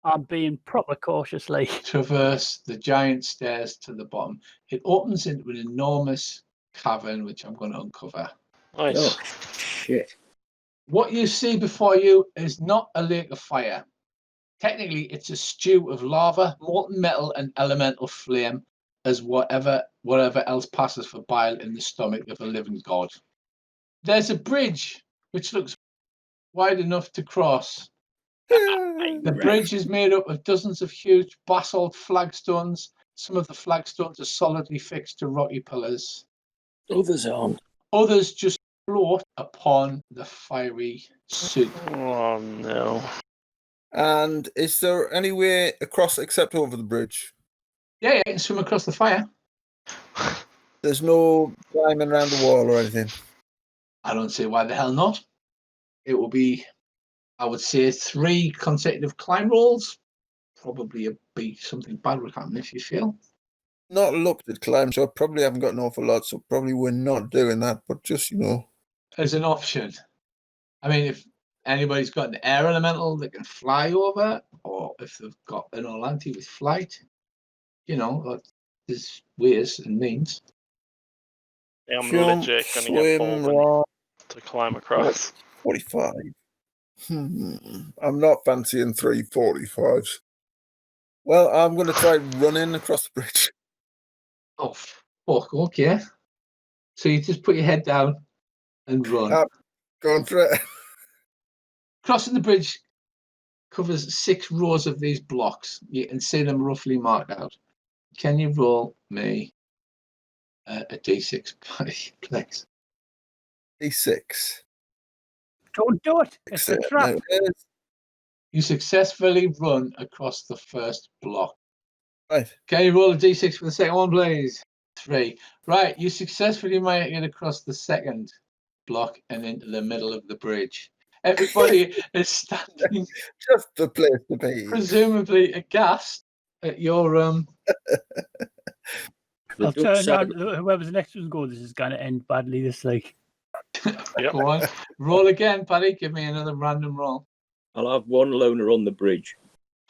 I'm being proper cautiously. traverse the giant stairs to the bottom. It opens into an enormous cavern, which I'm going to uncover. Nice. Oh, shit. What you see before you is not a lake of fire. Technically, it's a stew of lava, molten metal, and elemental flame, as whatever else passes for bile in the stomach of a living god. There's a bridge which looks wide enough to cross. The bridge is made up of dozens of huge basalt flagstones. Some of the flagstones are solidly fixed to rocky pillars. Others aren't. Others just float upon the fiery soup. Oh no. And is there any way across except over the bridge? Yeah, you can swim across the fire. There's no climbing around the wall or anything. I don't see why the hell not. It will be, I would say, 3 consecutive climb rolls. Probably be something bad would happen if you fail. Not looked at climb, so I probably haven't got an awful lot, so probably we're not doing that, but just, As an option. I mean, if anybody's got an air elemental that can fly over, or if they've got an Orlanti with flight, there's ways and means. Yeah, I'm Jump, legit gonna get swim, bold run, to climb across. 45. I'm not fancying 345s. Well, I'm going to try running across the bridge. Oh, fuck, okay. So you just put your head down and run. Going for it. Crossing the bridge covers 6 rows of these blocks. You can see them roughly marked out. Can you roll me a d6, please? D6. Don't do it. It's a trap. There it is. You successfully run across the first block. Right. Can you roll a d6 for the second one, please? 3. Right, you successfully make it across the second block and into the middle of the bridge. Everybody is standing, Just the place to be. presumably aghast at your I'll duck turn side- around. Whoever's next one goes, this is going to end badly. This like. Yep. Go on, roll again, Paddy. Give me another random roll. I'll have one loner on the bridge.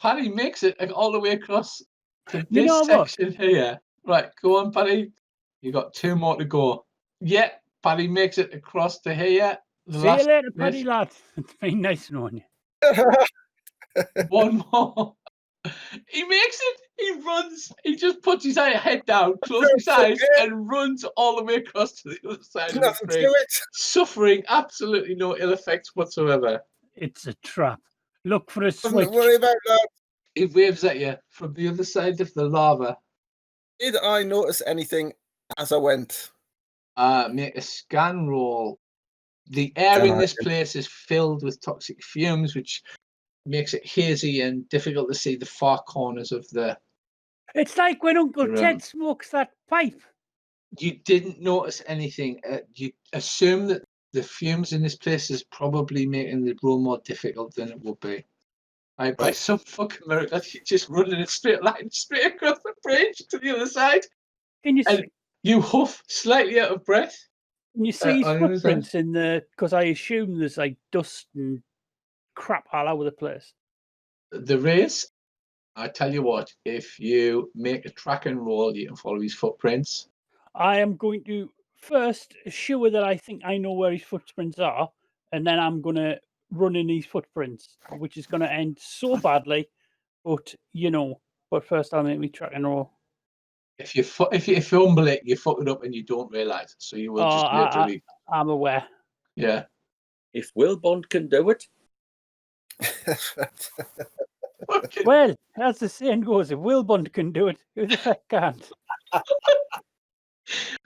Paddy makes it all the way across to You this know what? section here. Right, go on, Paddy. You got 2 more to go. Yeah, Paddy makes it across to here. The See you last later, bit. Paddy lad. It's been nice knowing you. 1 more. He makes it. He runs. He just puts his head down, closes his eyes, and runs all the way across to the other side of the Nothing to bridge, it. suffering absolutely no ill effects whatsoever. It's a trap. Look for a Nothing switch. to worry about that. He waves at you from the other side of the lava. Did I notice anything as I went? Make a scan roll. The air in this place is filled with toxic fumes, which makes it hazy and difficult to see the far corners of the It's like when Uncle Right. Ted smokes that pipe. You didn't notice anything. You assume that the fumes in this place is probably making the roll more difficult than it would be. By Right. some fucking miracle, you just run in a straight line straight across the bridge to the other side. Can you And see, you huff slightly out of breath. can you see his on the other side. footprints in the? Because I assume there's like dust and crap all over the place. The race, I tell you what, if you make a track and roll, you can follow his footprints. I am going to first assure that I think I know where his footprints are, and then I'm going to run in his footprints, which is going to end so badly. But but first I'll make me track and roll. If you fumble it, you fuck it up and you don't realise it. So you will just literally, I'm aware. yeah. If Will Bond can do it, Well, as the saying goes, if Wilbund can do it, who the fuck can't?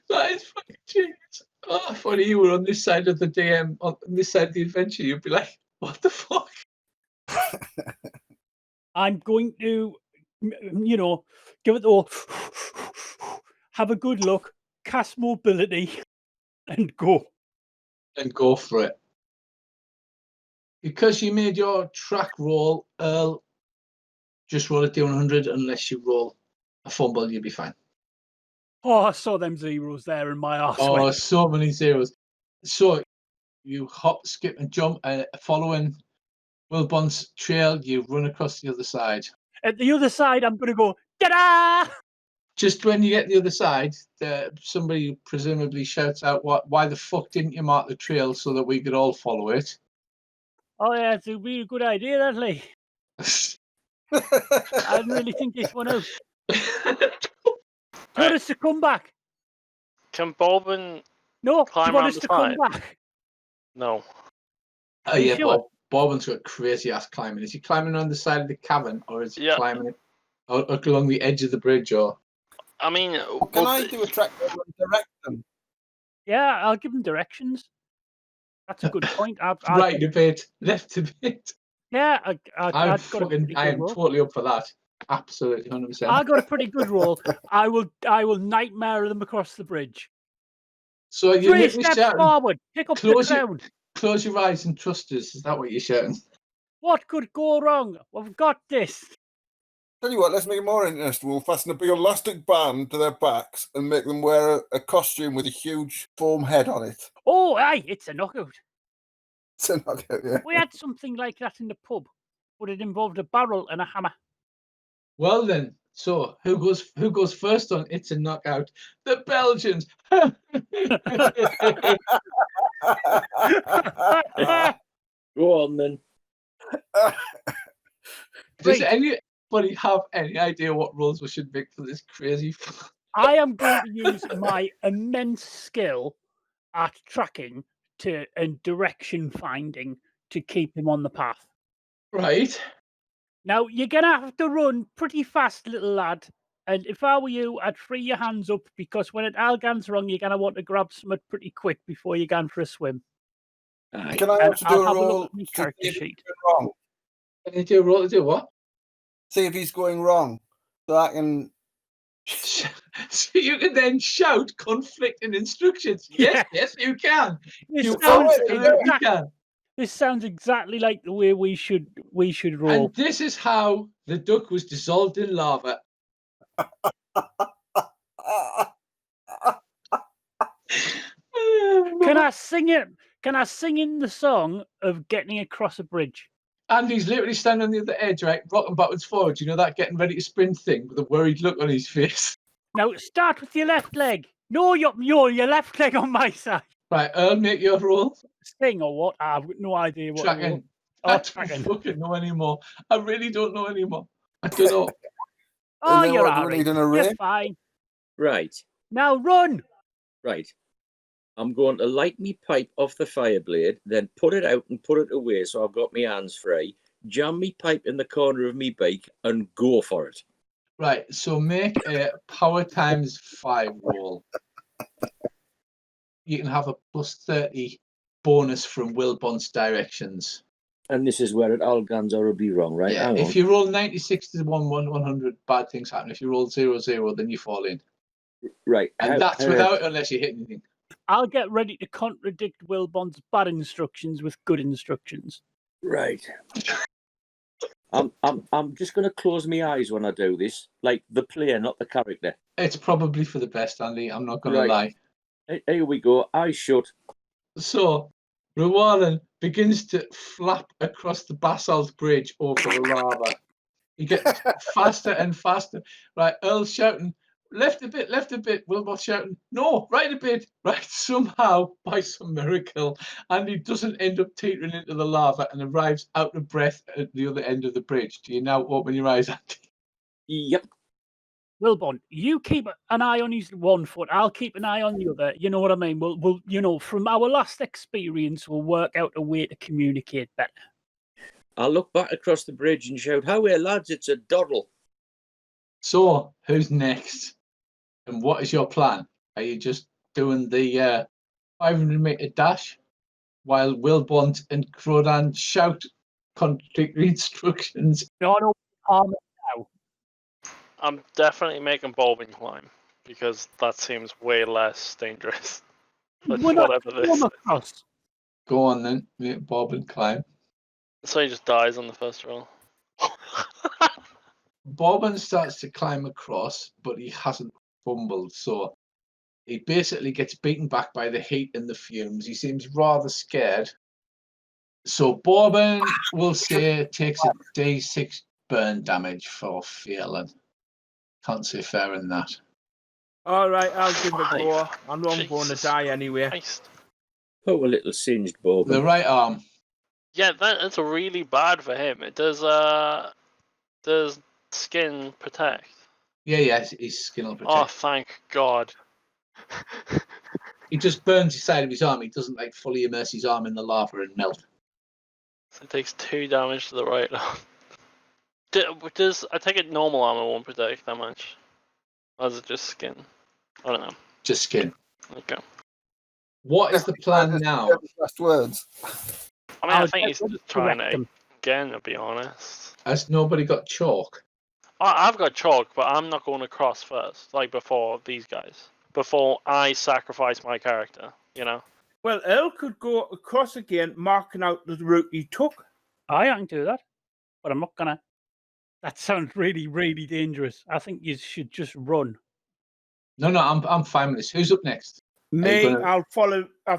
That is fucking genius. Oh, I thought you were on this side of the DM, on this side of the adventure. You'd be like, what the fuck? I'm going to, give it all, have a good look, cast mobility, and go. And go for it. Because you made your track roll, Earl, just roll it down 100 unless you roll a fumble, you'll be fine. Oh, I saw them zeros there in my arse. Oh, so many zeros. So you hop, skip, and jump, following Will Bond's trail, you run across the other side. At the other side, I'm going to go, ta-da! Just when you get the other side, somebody presumably shouts out, why the fuck didn't you mark the trail so that we could all follow it? Oh, yeah, it's a really good idea, that, Lee. I didn't really think this one out. Do you want us to come back? Can Bobbin No, do climb you want around us the to come side? back? No. Oh, you yeah, sure? Bobbin's got crazy ass climbing. Is he climbing on the side of the cavern, or is he Yeah. climbing it along the edge of the bridge? Or I mean, Can I do a track and direct them? Yeah, I'll give them directions. That's a good point. right a bit, left a bit? Yeah, I am totally up for that. Absolutely, 100%. I got a pretty good roll. I will nightmare them across the bridge. So you 3 steps forward, pick up the crown. Close your eyes and trust us. Is that what you're shouting? What could go wrong? We've got this. Tell you what, let's make it more interesting. We'll fasten a big elastic band to their backs and make them wear a costume with a huge foam head on it. Oh, aye, it's a knockout. It's a knockout, yeah. We had something like that in the pub, but it involved a barrel and a hammer. Well then, so who goes first on It's a Knockout? The Belgians. go on then. Does anybody have any idea what rules we should make for this crazy? I am going to use my immense skill at tracking and direction finding to keep him on the path. Right. Now, you're going to have to run pretty fast, little lad. And if I were you, I'd free your hands up, because when it all goes wrong, you're going to want to grab something pretty quick before you go for a swim. Aye. Can I also do a roll to to see character if he's sheet. going wrong? Can you do a roll to do what? See if he's going wrong. So I can... So you can then shout conflicting instructions. Yes, yes, you can. This sounds exactly like the way we should roll. And this is how the duck was dissolved in lava. Can I sing it? Can I sing in the song of getting across a bridge? Andy's literally standing on the other edge, right, rocking backwards forwards. You know that getting ready to sprint thing with a worried look on his face. Now start with your left leg. No, your left leg on my side. Right, Earl, make your roll. Sing or what? I've got no idea what. Tracking. Oh, I don't tracking. fucking know anymore. I really don't know anymore. I don't know. Oh, Is that you're what, do all we right. need an You're array? fine. Right. Now run. Right. I'm going to light me pipe off the fire blade, then put it out and put it away so I've got my hands free, jam me pipe in the corner of me bike and go for it. Right, so make a power times 5 roll. You can have a plus 30 bonus from Will Bond's directions. And this is where it all guns horribly wrong, right? Yeah, Hang if on. you roll 96 to 100, bad things happen. If you roll 0-0, then you fall in. Right. And that's without, unless you hit anything. I'll get ready to contradict Wilbon's bad instructions with good instructions. Right. I'm just going to close my eyes when I do this, like the player, not the character. It's probably for the best, Andy. I'm not going to Right. lie. Here we go. Eyes shut. So, Llewellyn begins to flap across the basalt bridge over the lava. He gets faster and faster. Right, Earl's shouting, left a bit. Wilbot's shouting, no, right a bit. Right, somehow, by some miracle, Andy doesn't end up teetering into the lava and arrives out of breath at the other end of the bridge. Do you now open your eyes, Andy? Yep. Wilbon, you keep an eye on his one foot. I'll keep an eye on the other. You know what I mean? We'll from our last experience, we'll work out a way to communicate better. I'll look back across the bridge and shout, "Howay, lads, it's a doddle." So, who's next? And what is your plan? Are you just doing the 500-meter dash while Wilbont and Crodan shout contradictory instructions? No, armor now. I'm definitely making Bulbin climb because that seems way less dangerous. But We're not whatever this is. across. Go on then, make Bob and climb. So he just dies on the first roll. Bobbin starts to climb across, but he hasn't fumbled, so he basically gets beaten back by the heat and the fumes. He seems rather scared. So Bobbin, we'll say, takes a D6 burn damage for failing. Can't say fairer than that. All right, I'll give it a Five. go. I know I'm going to Jesus die anyway. Christ. Oh, a little singed, Bob. The right arm. Yeah, that's really bad for him. It does skin protect? Yeah, his skin will protect. Oh, thank God. He just burns the side of his arm. He doesn't like fully immerse his arm in the lava and melt. So it takes 2 damage to the right arm. Does I take it normal armor won't protect that much? Or is it just skin? I don't know. Just skin. Okay. What is the plan now? Last words. I mean, I think he's just trying to again, to be honest. Has nobody got chalk? I've got chalk, but I'm not going across first, like before these guys. Before I sacrifice my character, you know? Well, Earl could go across again, marking out the route he took. I can do that, but I'm not gonna. That sounds really, really dangerous. I think you should just run. No, I'm fine with this. Who's up next? Me, gonna- I'll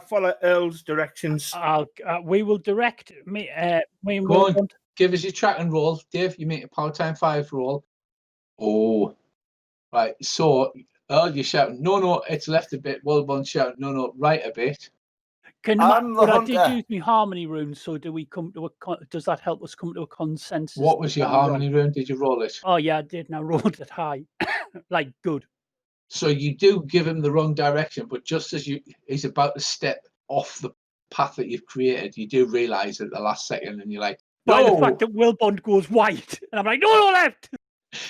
follow Earl's directions. We will direct me. Me and Go on. Wilbon. Give us your track and roll. Dave, you make a power time 5 roll. Oh. Right, so Earl, you're shouting, no, it's left a bit. Wilbon shouting, no, right a bit. I'm the I did hunter. use my harmony rune, so do we come to does that help us come to a consensus? What was your harmony rune? Did you roll it? Oh yeah, I did, and I rolled it high. Like good. So you do give him the wrong direction, but just as he's about to step off the path that you've created, you do realise at the last second, and you're like, By no! the fact that Wilbon goes white, and I'm like, no, left.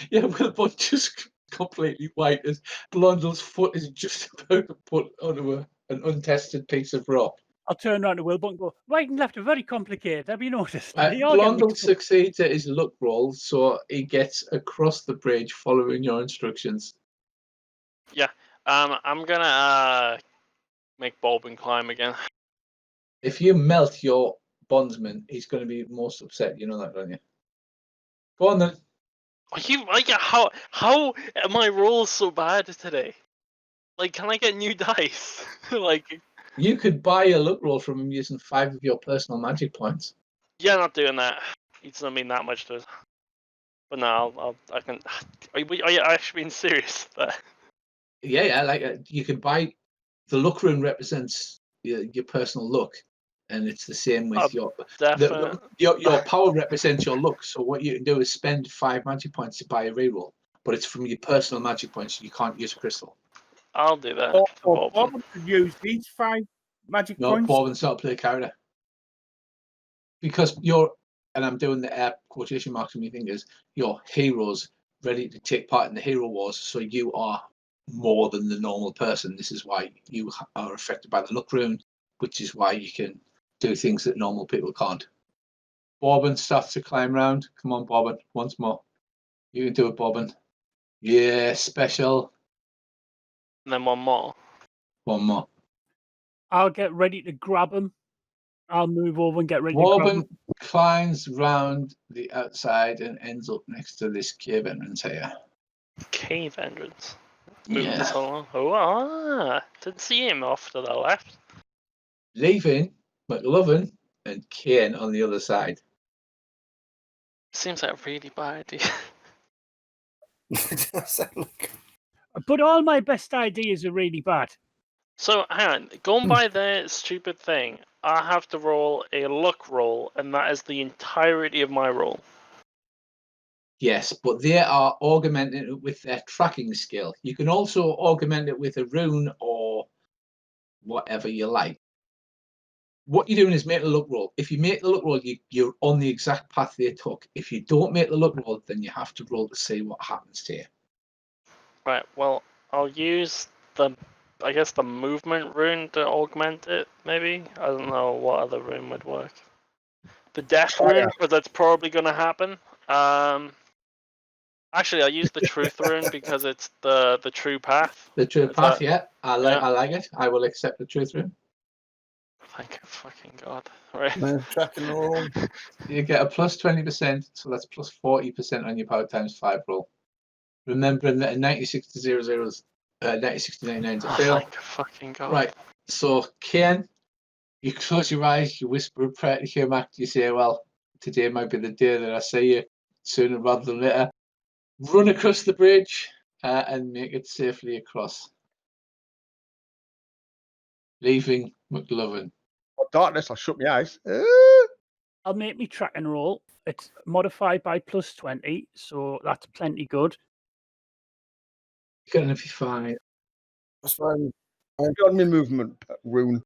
Yeah, Wilbon just completely white as Blondell's foot is just about to put onto an untested piece of rock. I'll turn around to Wilbon and go, right and left are very complicated. Have you noticed? Blondell succeeds at his luck roll, so he gets across the bridge following your instructions. Yeah. I'm gonna make Bulbin climb again. If you melt your bondsman, he's going to be most upset. You know that, don't you? Go on then. Are you like how are my rolls so bad today? Like, can I get new dice? Like, You could buy a luck roll from him using 5 of your personal magic points. yeah, not doing that. It doesn't mean that much to us. But no, I can. Are you actually being serious? Yeah, like you could buy. The luck rune represents your personal luck, and it's the same with your power represents your luck. So what you can do is spend 5 magic points to buy a reroll, but it's from your personal magic points. You can't use a crystal. I'll do that. Or Bob could use these 5 magic No, points. Bobbin's not a play character because you're, and I'm doing the air quotation marks on my fingers. You're heroes ready to take part in the hero wars, so you are more than the normal person. This is why you are affected by the luck rune, which is why you can do things that normal people can't. Bobbin starts to climb round. Come on, Bobbin. Once more. You can do it, Bobbin. Yeah, special. And then one more. One more. I'll get ready to grab him. I'll move over and get ready to grab Bobbin him. climbs round the outside and ends up next to this cave entrance here. Cave entrance. Move Yeah. this along. Oh, didn't see him off to the left. Leaving McLovin and Kane on the other side. Seems like a really bad idea. Sound like- But all my best ideas are really bad. So, hang on. Going by the stupid thing, I have to roll a luck roll, and that is the entirety of my roll. Yes, but they are augmenting it with their tracking skill. You can also augment it with a rune or whatever you like. What you're doing is make the luck roll. If you make the luck roll, you're on the exact path they took. If you don't make the luck roll, then you have to roll to see what happens to you. Right, well, I'll use I guess the movement rune to augment it, maybe? I don't know what other rune would work. The death rune, but that's probably going to happen. Actually, I'll use the truth rune because it's the true path. The truth Is path, that- yeah. I like it. I will accept the truth rune. Thank you, fucking God. Right. Tracking roll. You get a plus 20%, so that's plus 40% on your power times 5 roll. Remembering that a 96 to 00 is 96 to 99 to Oh, fail. thank fucking God. Right. So, Ken, you close your eyes, you whisper a prayer to Humac, you say, well, today might be the day that I see you, sooner rather than later. Run across the bridge and make it safely across. Leaving McLovin. Oh, darkness, I shut my eyes. I'll make me track and roll. It's modified by plus 20, so that's plenty good. You're going to be fine. That's fine. I've got my movement rune.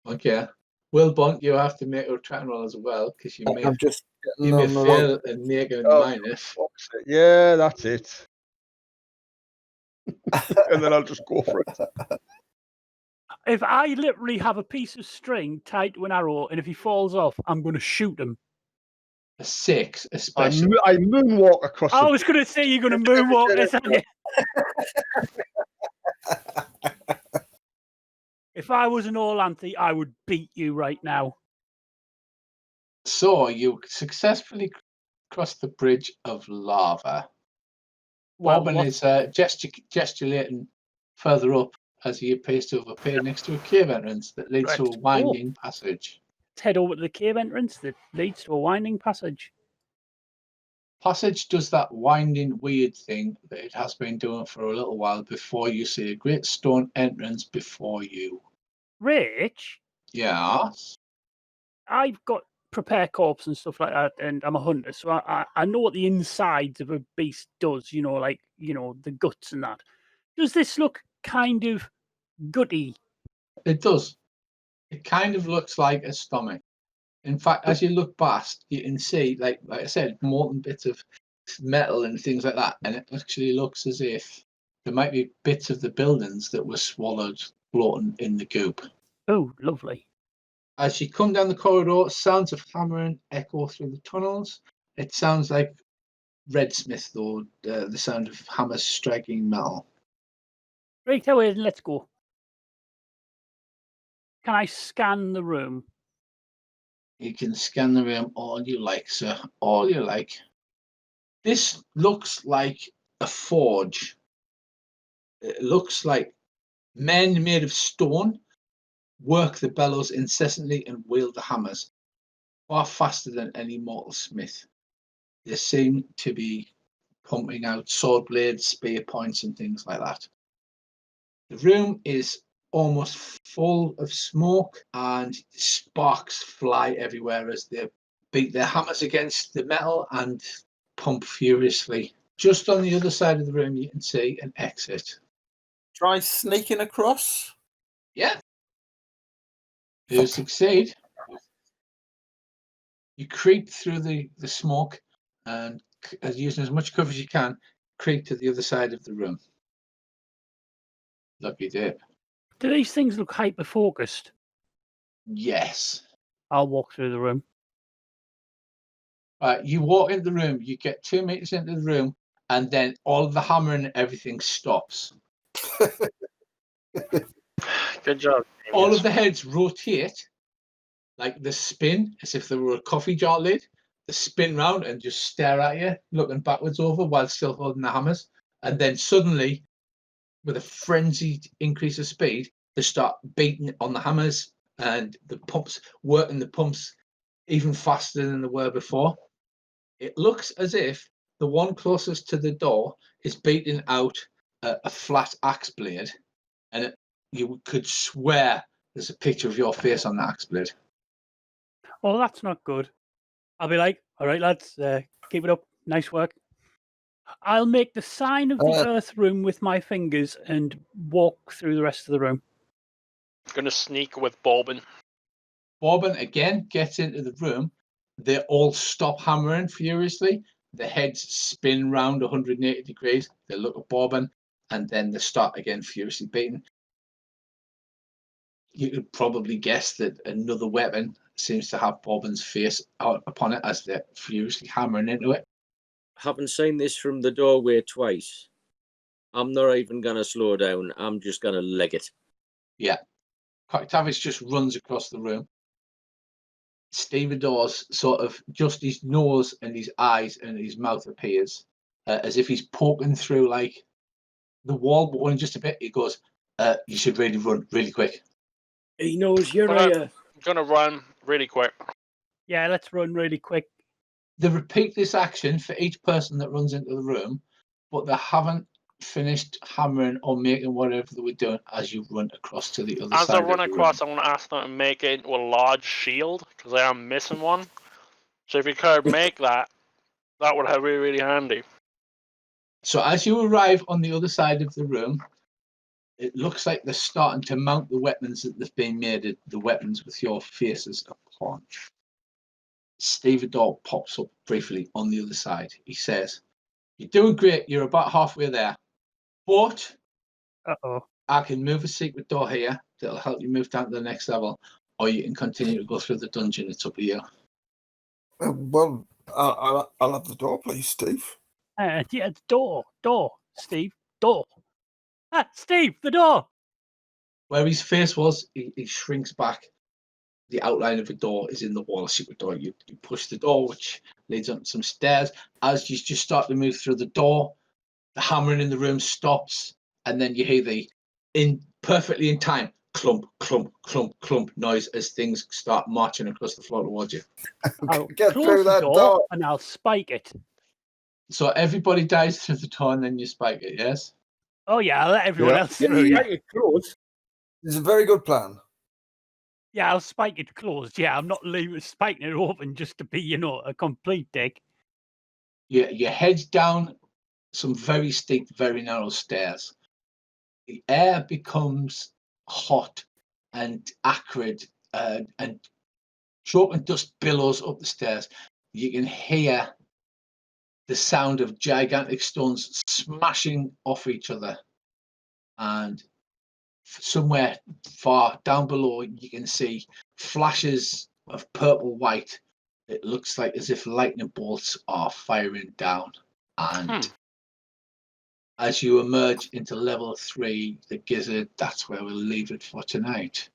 Okay. Will Bont, you have to make a track and roll as well, because you may I'm just you getting may on the fail and make a Oh. minus. Fuck's sake. Yeah, that's it. And then I'll just go for it. If I literally have a piece of string tied to an arrow, and if he falls off, I'm going to shoot him. A 6, a I special. moonwalk across I the was going to say you're going to moonwalk this, aren't you? If I was an Orlanthe, I would beat you right now. So you successfully crossed the bridge of lava. Well, Bobbin what- is gesticulating further up as he appears to have appeared next to a cave entrance that leads to a Right. winding passage. let's head over to the cave entrance that leads to a winding passage. Passage does that winding weird thing that it has been doing for a little while before you see a great stone entrance before you. Rich, Yes. I've got prepare corpse and stuff like that, and I'm a hunter, so I know what the insides of a beast does, like, the guts and that. Does this look kind of gutty? It does. It kind of looks like a stomach. In fact, as you look past, you can see, like I said, molten bits of metal and things like that. And it actually looks as if there might be bits of the buildings that were swallowed, floating in the goop. Oh, lovely. As you come down the corridor, sounds of hammering echo through the tunnels. It sounds like Redsmith, or the sound of hammers striking metal. Right away, let's go. Can I scan the room? You can scan the room all you like, sir. All you like. This looks like a forge. It looks like men made of stone work the bellows incessantly and wield the hammers far faster than any mortal smith. They seem to be pumping out sword blades, spear points, and things like that. The room is almost full of smoke and sparks fly everywhere as they beat their hammers against the metal and pump furiously. Just on the other side of the room, you can see an exit. Try sneaking across. Yeah. You succeed. You creep through the smoke and, using as much cover as you can, creep to the other side of the room. Lucky dip. Do these things look hyper-focused? Yes. I'll walk through the room. You walk into the room, you get 2 meters into the room, and then all of the hammering and everything stops. Good job. All James. of the heads rotate, like the spin, as if they were a coffee jar lid. They spin round and just stare at you, looking backwards over while still holding the hammers. And then suddenly, with a frenzied increase of speed, they start beating on the hammers and the pumps, working the pumps even faster than they were before. It looks as if the one closest to the door is beating out a flat axe blade, and you could swear there's a picture of your face on the axe blade. Oh, that's not good. I'll be like, all right, lads, keep it up. Nice work. I'll make the sign of the earth room with my fingers and walk through the rest of the room. Gonna sneak with Bobbin. Bobbin again gets into the room. They all stop hammering furiously. The heads spin round 180 degrees. They look at Bobbin, and then they start again furiously beating. You could probably guess that another weapon seems to have Bobbin's face out upon it as they're furiously hammering into it. Having seen this from the doorway twice, I'm not even going to slow down. I'm just going to leg it. Yeah. Tavis just runs across the room. Stevedore's sort of just his nose and his eyes and his mouth appears as if he's poking through like the wall, but only just a bit. He goes, you should really run really quick. He knows you're I'm gonna run really quick. Yeah, let's run really quick. They repeat this action for each person that runs into the room, but they haven't finished hammering or making whatever they were doing as you run across to the other As side I of the run across, room. I want to ask them to make it into a large shield because I am missing one. So if you could make that, that would be really, really handy. So as you arrive on the other side of the room, it looks like they're starting to mount the weapons that they've been made, the weapons with your faces upon. Stevedore pops up briefly on the other side. He says, "You're doing great. You're about halfway there. But I can move a secret door here that'll help you move down to the next level, or you can continue to go through the dungeon. It's up to you." Well, I'll have the door, please, Steve. Yeah, door, Steve, door. Steve, the door. Where his face was, he shrinks back. The outline of a door is in the wall, a secret door. You push the door, which leads up some stairs. As you just start to move through the door, the hammering in the room stops, and then you hear the perfectly in time clump, clump, clump, clump noise as things start marching across the floor towards you. I'll Get close through the that door. and I'll spike it. So everybody dies through the door, and then you spike it. Yes. Oh yeah, I'll let everyone Yeah. else through. Yeah. Make it close. It's a very good plan. Yeah, I'll spike it closed. Yeah, I'm not spiking it open just to be, a complete dick. You head down some very steep, very narrow stairs. The air becomes hot and acrid, and chalk and dust billows up the stairs. You can hear the sound of gigantic stones smashing off each other. And somewhere far down below, you can see flashes of purple white. It looks like as if lightning bolts are firing down. And as you emerge into level 3, the gizzard, that's where we'll leave it for tonight.